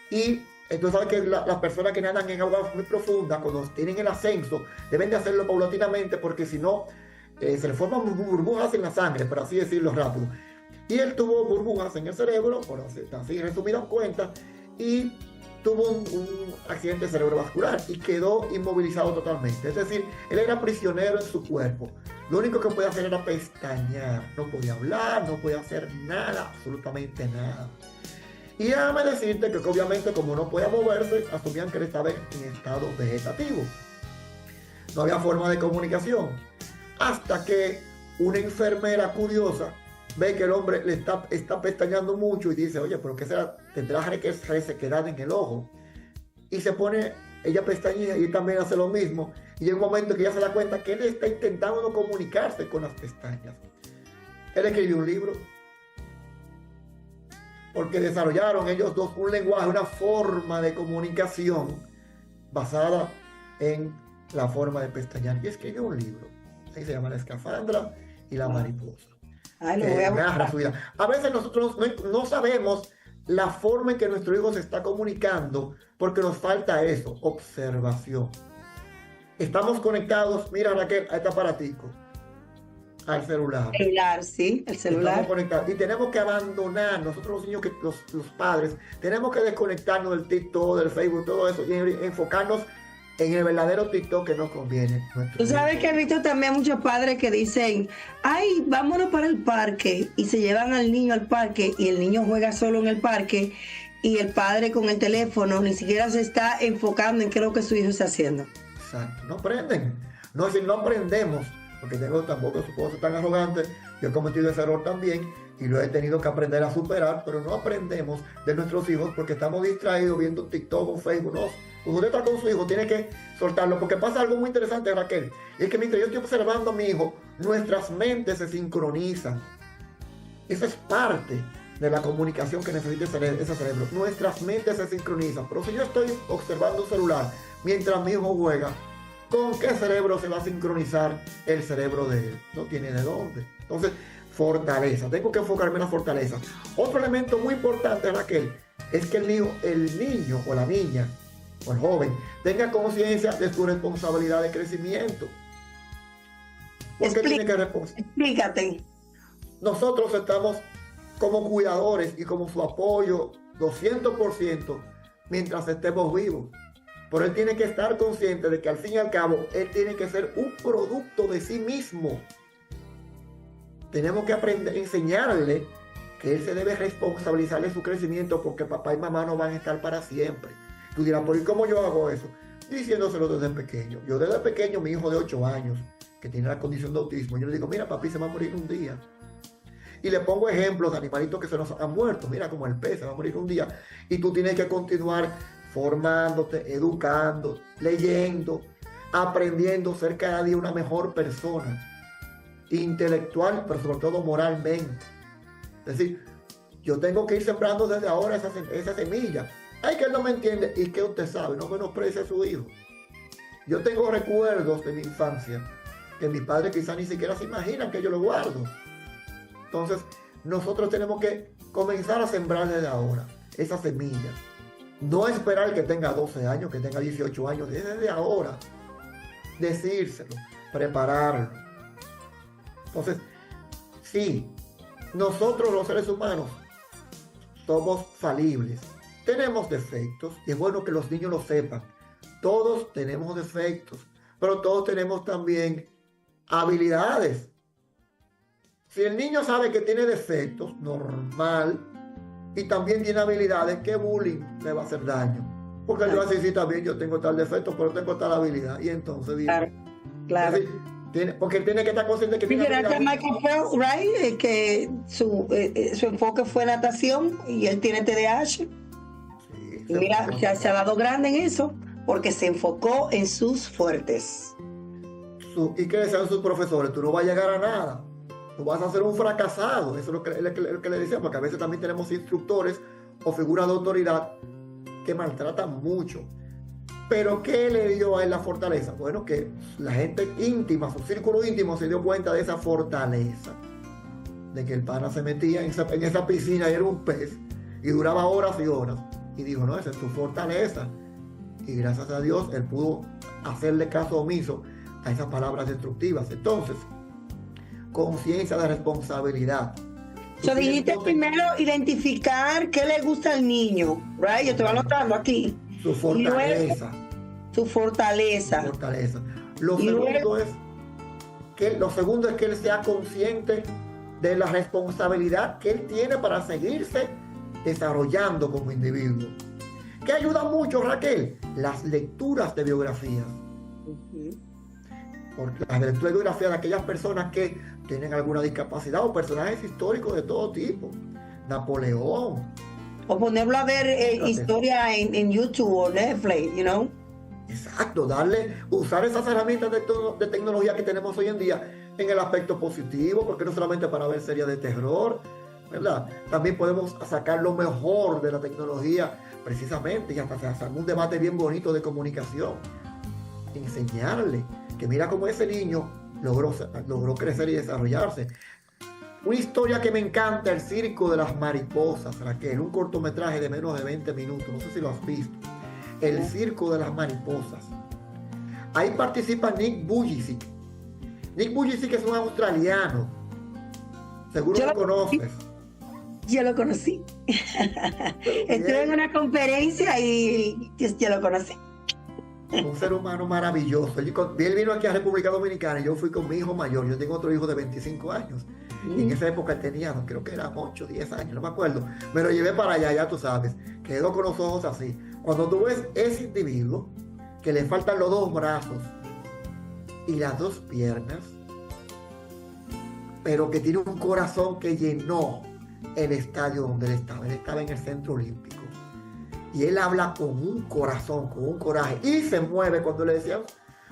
y entonces sabe que las personas que nadan en aguas muy profundas, cuando tienen el ascenso, deben de hacerlo paulatinamente porque si no, se le forman burbujas en la sangre, por así decirlo rápido. Y él tuvo burbujas en el cerebro, por así resumidas cuentas, y tuvo un accidente cerebrovascular y quedó inmovilizado totalmente. Es decir, él era prisionero en su cuerpo. Lo único que podía hacer era pestañear. No podía hablar, no podía hacer nada, absolutamente nada. Y déjame decirte que obviamente como no podía moverse, asumían que él estaba en estado vegetativo. No había forma de comunicación. Hasta que una enfermera curiosa ve que el hombre le está pestañeando mucho y dice, oye, pero ¿qué será? Tendrá resequedad en el ojo. Y se pone, ella pestañea y él también hace lo mismo. Y llega un momento que ella se da cuenta que él está intentando no comunicarse con las pestañas. Él escribió un libro. Porque desarrollaron ellos dos un lenguaje, una forma de comunicación basada en la forma de pestañear. Y escribió un libro. Ahí se llama La escafandra y la mariposa. Ay, lo voy a buscar. A veces nosotros no sabemos la forma en que nuestro hijo se está comunicando porque nos falta eso, observación. Estamos conectados, mira Raquel, a este aparatico, al celular. El celular, sí, el celular. Estamos conectados y tenemos que abandonar, nosotros los niños, los padres, tenemos que desconectarnos del TikTok, del Facebook, todo eso y enfocarnos en el verdadero TikTok que nos conviene. Tú sabes que he visto también muchos padres que dicen, ay, vámonos para el parque, y se llevan al niño al parque y el niño juega solo en el parque y el padre con el teléfono ni siquiera se está enfocando en qué es lo que su hijo está haciendo. Exacto, no aprenden, no aprendemos, porque tampoco puedo ser tan arrogante, yo he cometido ese error también y lo he tenido que aprender a superar, pero no aprendemos de nuestros hijos porque estamos distraídos viendo TikTok o Facebook. No, cuando usted está con su hijo tiene que soltarlo, porque pasa algo muy interesante, Raquel, y es que mientras yo estoy observando a mi hijo, nuestras mentes se sincronizan. Esa es parte de la comunicación que necesita ese cerebro. Nuestras mentes se sincronizan, pero si yo estoy observando un celular mientras mi hijo juega, ¿con qué cerebro se va a sincronizar el cerebro de él? No tiene de dónde. Entonces, fortaleza, tengo que enfocarme en la fortaleza. Otro elemento muy importante, Raquel, es que el niño o la niña o el joven tenga conciencia de su responsabilidad de crecimiento. ¿Por qué tiene que responder? Explícate. Nosotros estamos como cuidadores y como su apoyo 200% mientras estemos vivos. Pero él tiene que estar consciente de que al fin y al cabo él tiene que ser un producto de sí mismo. Tenemos que aprender, enseñarle que él se debe responsabilizar de su crecimiento porque papá y mamá no van a estar para siempre. Tú dirás, ¿por cómo yo hago eso? Diciéndoselo desde pequeño. Yo desde pequeño, mi hijo de 8 años, que tiene la condición de autismo, yo le digo, mira papi, se va a morir un día. Y le pongo ejemplos de animalitos que se nos han muerto. Mira como el pez se va a morir un día. Y tú tienes que continuar formándote, educando, leyendo, aprendiendo a ser cada día una mejor persona. Intelectual, pero sobre todo moralmente. Es decir, yo tengo que ir sembrando desde ahora esa semilla. Ay, que él no me entiende. ¿Y qué usted sabe? No menosprecie a su hijo. Yo tengo recuerdos de mi infancia que mis padres quizás ni siquiera se imaginan que yo lo guardo. Entonces, nosotros tenemos que comenzar a sembrar desde ahora esas semillas. No esperar que tenga 12 años, que tenga 18 años, desde ahora. Decírselo, prepararlo. Entonces, sí, nosotros los seres humanos somos falibles. Tenemos defectos y es bueno que los niños lo sepan. Todos tenemos defectos, pero todos tenemos también habilidades. Si el niño sabe que tiene defectos, normal, y también tiene habilidades, ¿qué bullying le va a hacer daño? Porque yo así sí también, yo tengo tal defecto, pero tengo tal habilidad. Y entonces, claro. Porque él tiene que estar consciente que tiene habilidad. Michael Phelps, right? Que su enfoque fue natación y él tiene TDAH. Sí, y mira, ya se ha dado grande en eso porque se enfocó en sus fuertes. ¿Y qué decían sus profesores? Tú no vas a llegar a nada. Tú vas a ser un fracasado. Eso es lo que le decían, porque a veces también tenemos instructores o figuras de autoridad que maltratan mucho. Pero ¿qué le dio a él la fortaleza? Bueno, que la gente íntima, su círculo íntimo se dio cuenta de esa fortaleza. De que el pana se metía en esa piscina y era un pez y duraba horas y horas. Y dijo, no, esa es tu fortaleza. Y gracias a Dios él pudo hacerle caso omiso a esas palabras destructivas. Entonces, conciencia de responsabilidad. Dijiste primero identificar qué le gusta al niño, right? Yo te voy anotando aquí. Su fortaleza. Su fortaleza. Su fortaleza. Lo segundo es que él sea consciente de la responsabilidad que él tiene para seguirse desarrollando como individuo. ¿Qué ayuda mucho, Raquel? Las lecturas de biografías. Porque las lecturas de biografías de aquellas personas que tienen alguna discapacidad o personajes históricos de todo tipo. Napoleón. O ponerlo a ver historia en YouTube o Netflix, you know. Exacto, usar esas herramientas de tecnología que tenemos hoy en día en el aspecto positivo, porque no solamente para ver series de terror, ¿verdad? También podemos sacar lo mejor de la tecnología, precisamente, y hasta hacer un debate bien bonito de comunicación. Enseñarle que mira cómo ese niño logró crecer y desarrollarse. Una historia que me encanta, El Circo de las Mariposas, Raquel, un cortometraje de menos de 20 minutos, no sé si lo has visto. El Circo de las Mariposas. Ahí participa Nick Vujicic. Nick Vujicic es un australiano. Seguro lo conoces. Yo lo conocí. Estuve en una conferencia y yo lo conocí. Un ser humano maravilloso. Él vino aquí a República Dominicana y yo fui con mi hijo mayor. Yo tengo otro hijo de 25 años. Y en esa época él tenía, creo que eran 8, 10 años, no me acuerdo. Me lo llevé para allá, ya tú sabes. Quedó con los ojos así. Cuando tú ves ese individuo que le faltan los 2 brazos y las 2 piernas, pero que tiene un corazón que llenó el estadio donde él estaba. Él estaba en el Centro Olímpico. Y él habla con un corazón, con un coraje. Y se mueve cuando le decían,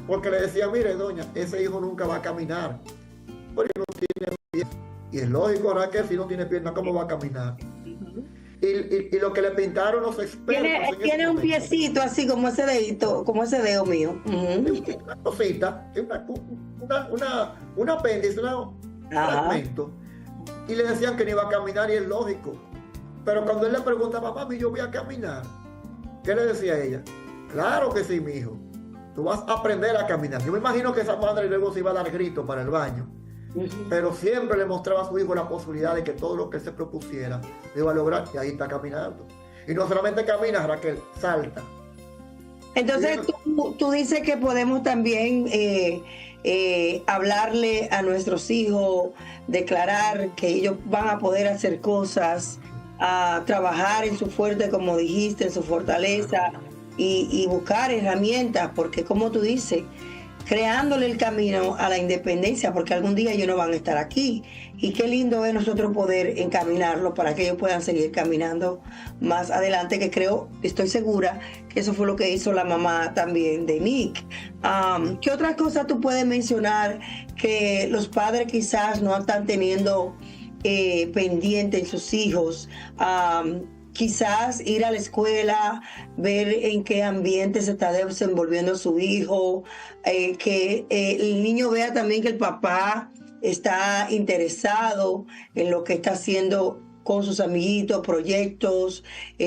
porque le decía, mire, doña, ese hijo nunca va a caminar. Porque no tiene piernas. Y es lógico, ¿verdad? Que si no tiene piernas, ¿cómo va a caminar? Y lo que le pintaron los expertos. Tiene un piecito así como ese dedito, como ese dedo mío. Una cosita, un apéndice, un fragmento. Y le decían que no iba a caminar y es lógico. Pero cuando él le preguntaba, mami, yo voy a caminar, ¿qué le decía ella? Claro que sí, mi hijo. Tú vas a aprender a caminar. Yo me imagino que esa madre luego se iba a dar grito para el baño. Pero siempre le mostraba a su hijo la posibilidad de que todo lo que él se propusiera lo iba a lograr, y ahí está caminando. Y no solamente camina, Raquel, salta. Entonces tú dices que podemos también hablarle a nuestros hijos, declarar que ellos van a poder hacer cosas, a trabajar en su fuerte, como dijiste, en su fortaleza, y buscar herramientas, porque como tú dices, creándole el camino a la independencia, porque algún día ellos no van a estar aquí. Y qué lindo es nosotros poder encaminarlo para que ellos puedan seguir caminando más adelante, que estoy segura que eso fue lo que hizo la mamá también de Nick. ¿Qué otras cosas tú puedes mencionar que los padres quizás no están teniendo pendiente en sus hijos? Quizás ir a la escuela, ver en qué ambiente se está desenvolviendo su hijo, que el niño vea también que el papá está interesado en lo que está haciendo con sus amiguitos, proyectos,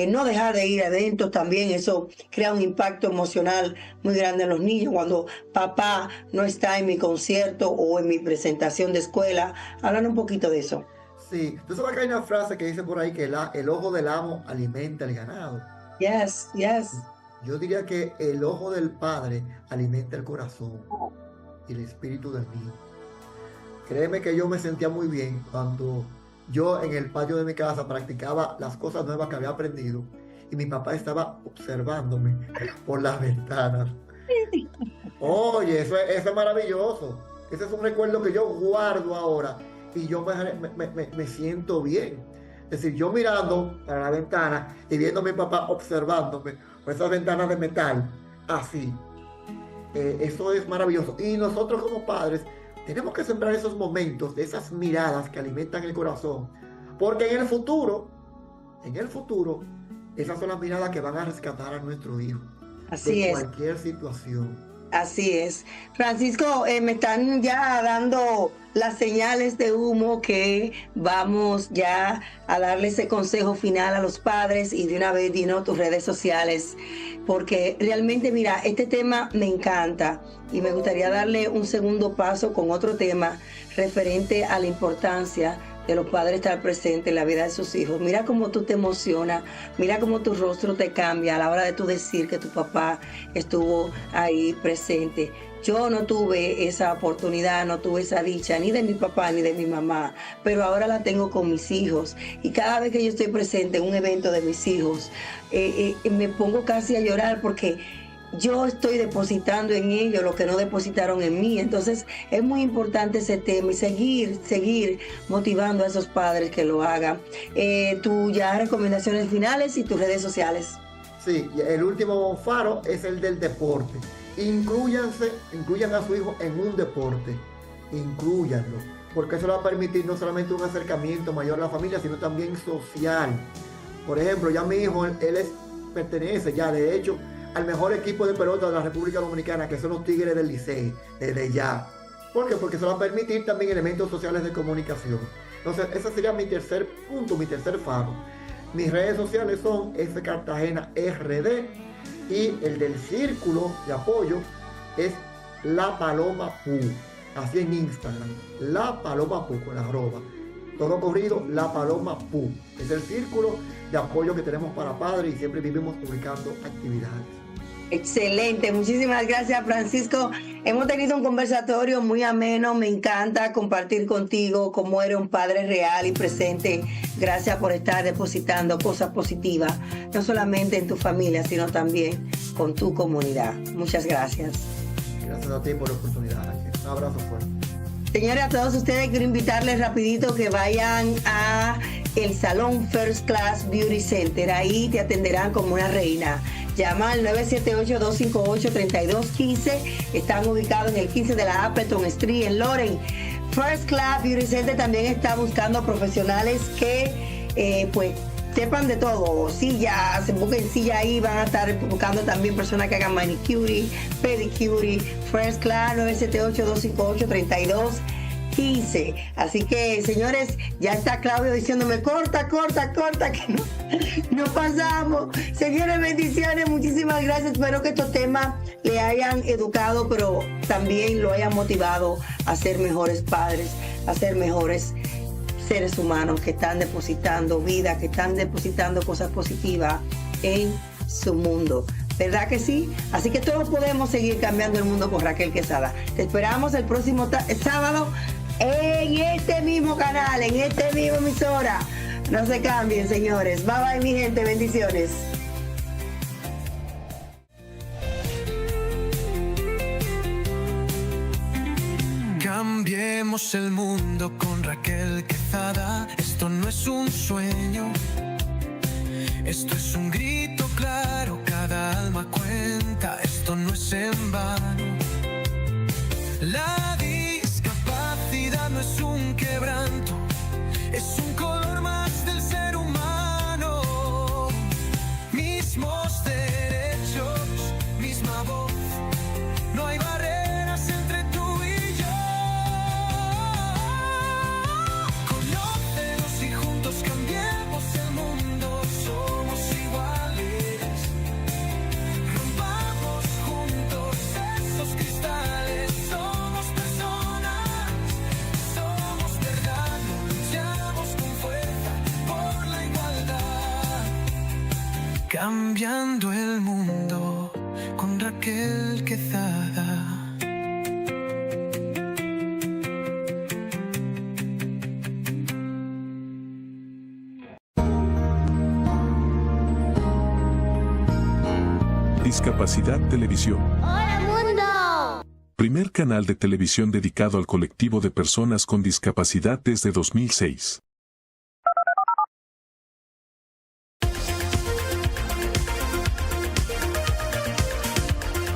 no dejar de ir adentro también. Eso crea un impacto emocional muy grande en los niños cuando papá no está en mi concierto o en mi presentación de escuela. Hablan un poquito de eso. Sí, tú sabes que hay una frase que dice por ahí que el ojo del amo alimenta el ganado. Yes. Yo diría que el ojo del padre alimenta el corazón y el espíritu del niño. Créeme que yo me sentía muy bien cuando yo en el patio de mi casa practicaba las cosas nuevas que había aprendido y mi papá estaba observándome por las ventanas. Oye, eso es maravilloso. Ese es un recuerdo que yo guardo ahora. Y yo me siento bien. Es decir, yo mirando para la ventana y viendo a mi papá observándome por esas ventanas de metal, así. Eso es maravilloso. Y nosotros como padres tenemos que sembrar esos momentos, de esas miradas que alimentan el corazón. Porque en el futuro, esas son las miradas que van a rescatar a nuestro hijo. Así de es. cualquier situación. Así es. Francisco, me están ya dando las señales de humo que vamos ya a darle ese consejo final a los padres, y de una vez dinos tus redes sociales, porque realmente, mira, este tema me encanta y me gustaría darle un segundo paso con otro tema referente a la importancia de los padres estar presentes en la vida de sus hijos. Mira cómo tú te emocionas, mira cómo tu rostro te cambia a la hora de tú decir que tu papá estuvo ahí presente. Yo no tuve esa oportunidad, no tuve esa dicha, ni de mi papá ni de mi mamá, pero ahora la tengo con mis hijos. Y cada vez que yo estoy presente en un evento de mis hijos, me pongo casi a llorar, porque yo estoy depositando en ellos lo que no depositaron en mí. Entonces es muy importante ese tema, y seguir motivando a esos padres que lo hagan. Tú ya recomendaciones finales y tus redes sociales. Sí, el último faro es el del deporte. Incluyan a su hijo en un deporte, inclúyanlo, porque eso le va a permitir no solamente un acercamiento mayor a la familia, sino también social. Por ejemplo, ya mi hijo, pertenece ya, de hecho, al mejor equipo de pelota de la República Dominicana, que son los Tigres del Licey, desde ya. ¿Por qué? Porque se va a permitir también elementos sociales de comunicación. Entonces, ese sería mi tercer punto, mi tercer faro. Mis redes sociales son Cartagena RD, y el del círculo de apoyo es La Paloma Pu, así en Instagram, La Paloma Pu, con la arroba. Todo corrido, La Paloma Pu. Es el círculo de apoyo que tenemos para padres, y siempre vivimos publicando actividades. Excelente, muchísimas gracias, Francisco. Hemos tenido un conversatorio muy ameno, me encanta compartir contigo cómo eres un padre real y presente. Gracias por estar depositando cosas positivas, no solamente en tu familia, sino también con tu comunidad. Muchas gracias. Gracias a ti por la oportunidad. Un abrazo fuerte. Señores, a todos ustedes quiero invitarles rapidito que vayan a el Salón First Class Beauty Center. Ahí te atenderán como una reina. Llama al 978-258-3215. Están ubicados en el 15 de la Appleton Street en Loren. First Class Beauty Center también está buscando profesionales que pues sepan de todo. Sillas, busquen silla ahí. Van a estar buscando también personas que hagan manicure, pedicure. First Class 978-258-3215. Así que, señores, ya está Claudio diciéndome corta, que no pasamos. Señores, bendiciones, muchísimas gracias. Espero que estos temas le hayan educado, pero también lo hayan motivado a ser mejores padres, a ser mejores seres humanos que están depositando vida, que están depositando cosas positivas en su mundo. ¿Verdad que sí? Así que todos podemos seguir cambiando el mundo con Raquel Quesada. Te esperamos el próximo sábado en este mismo canal, en este mismo emisora. No se cambien, señores. Bye bye, mi gente. Bendiciones. Cambiemos el mundo con Raquel Quesada. Esto no es un sueño, esto es un grito claro. Cada alma cuenta, esto no es en vano. La discapacidad no es un quebranto, es un color más del ser humano. Mismos derechos, misma voz, no hay barreras entre tú y yo. Conócenos y juntos cambiemos el mundo. Somos iguales, rompamos juntos esos cristales. Somos personas, somos verdad, luchamos con fuerza por la igualdad. Cambiando el mundo con Raquel Quesada. Discapacidad Televisión. ¡Hola mundo! Primer canal de televisión dedicado al colectivo de personas con discapacidad desde 2006.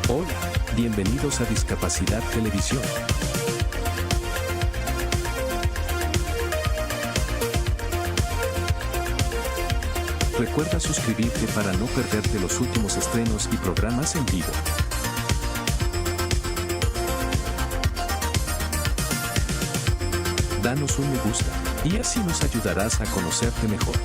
Hola, bienvenidos a Discapacidad Televisión. Recuerda suscribirte para no perderte los últimos estrenos y programas en vivo. Danos un me gusta, y así nos ayudarás a conocerte mejor.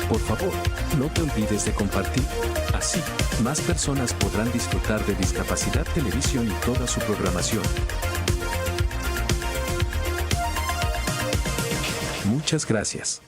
Por favor, no te olvides de compartir. Así, más personas podrán disfrutar de Discapacidad Televisión y toda su programación. Muchas gracias.